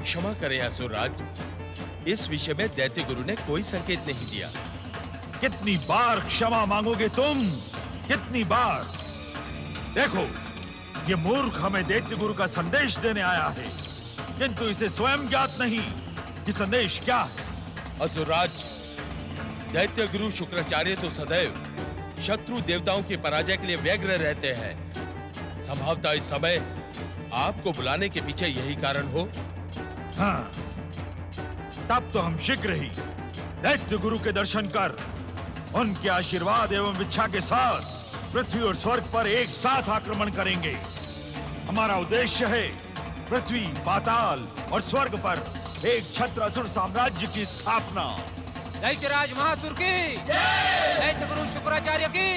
क्षमा करें असुरराज, इस विषय में दैत्य गुरु ने कोई संकेत नहीं दिया। कितनी बार क्षमा मांगोगे तुम? कितनी बार? देखो, ये मूर्ख हमें दैत्य गुरु का संदेश देने आया है, किंतु इसे स्वयं ज्ञात नहीं कि संदेश क्या है। असुरराज, दैत्य गुरु शुक्राचार्य तो सदैव शत्रु देवताओं की पराजय के लिए व्यग्र रहते हैं। संभवतः इस समय आपको बुलाने के पीछे यही कारण हो। हाँ, तब तो हम शीघ्र ही दैत्य गुरु के दर्शन कर उनके आशीर्वाद एवं इच्छा के साथ पृथ्वी और स्वर्ग पर एक साथ आक्रमण करेंगे। हमारा उद्देश्य है पृथ्वी, पाताल और स्वर्ग पर एक छत्र असुर साम्राज्य की स्थापना। दैत्यराज महासुर की, दैत्य गुरु शुक्राचार्य की।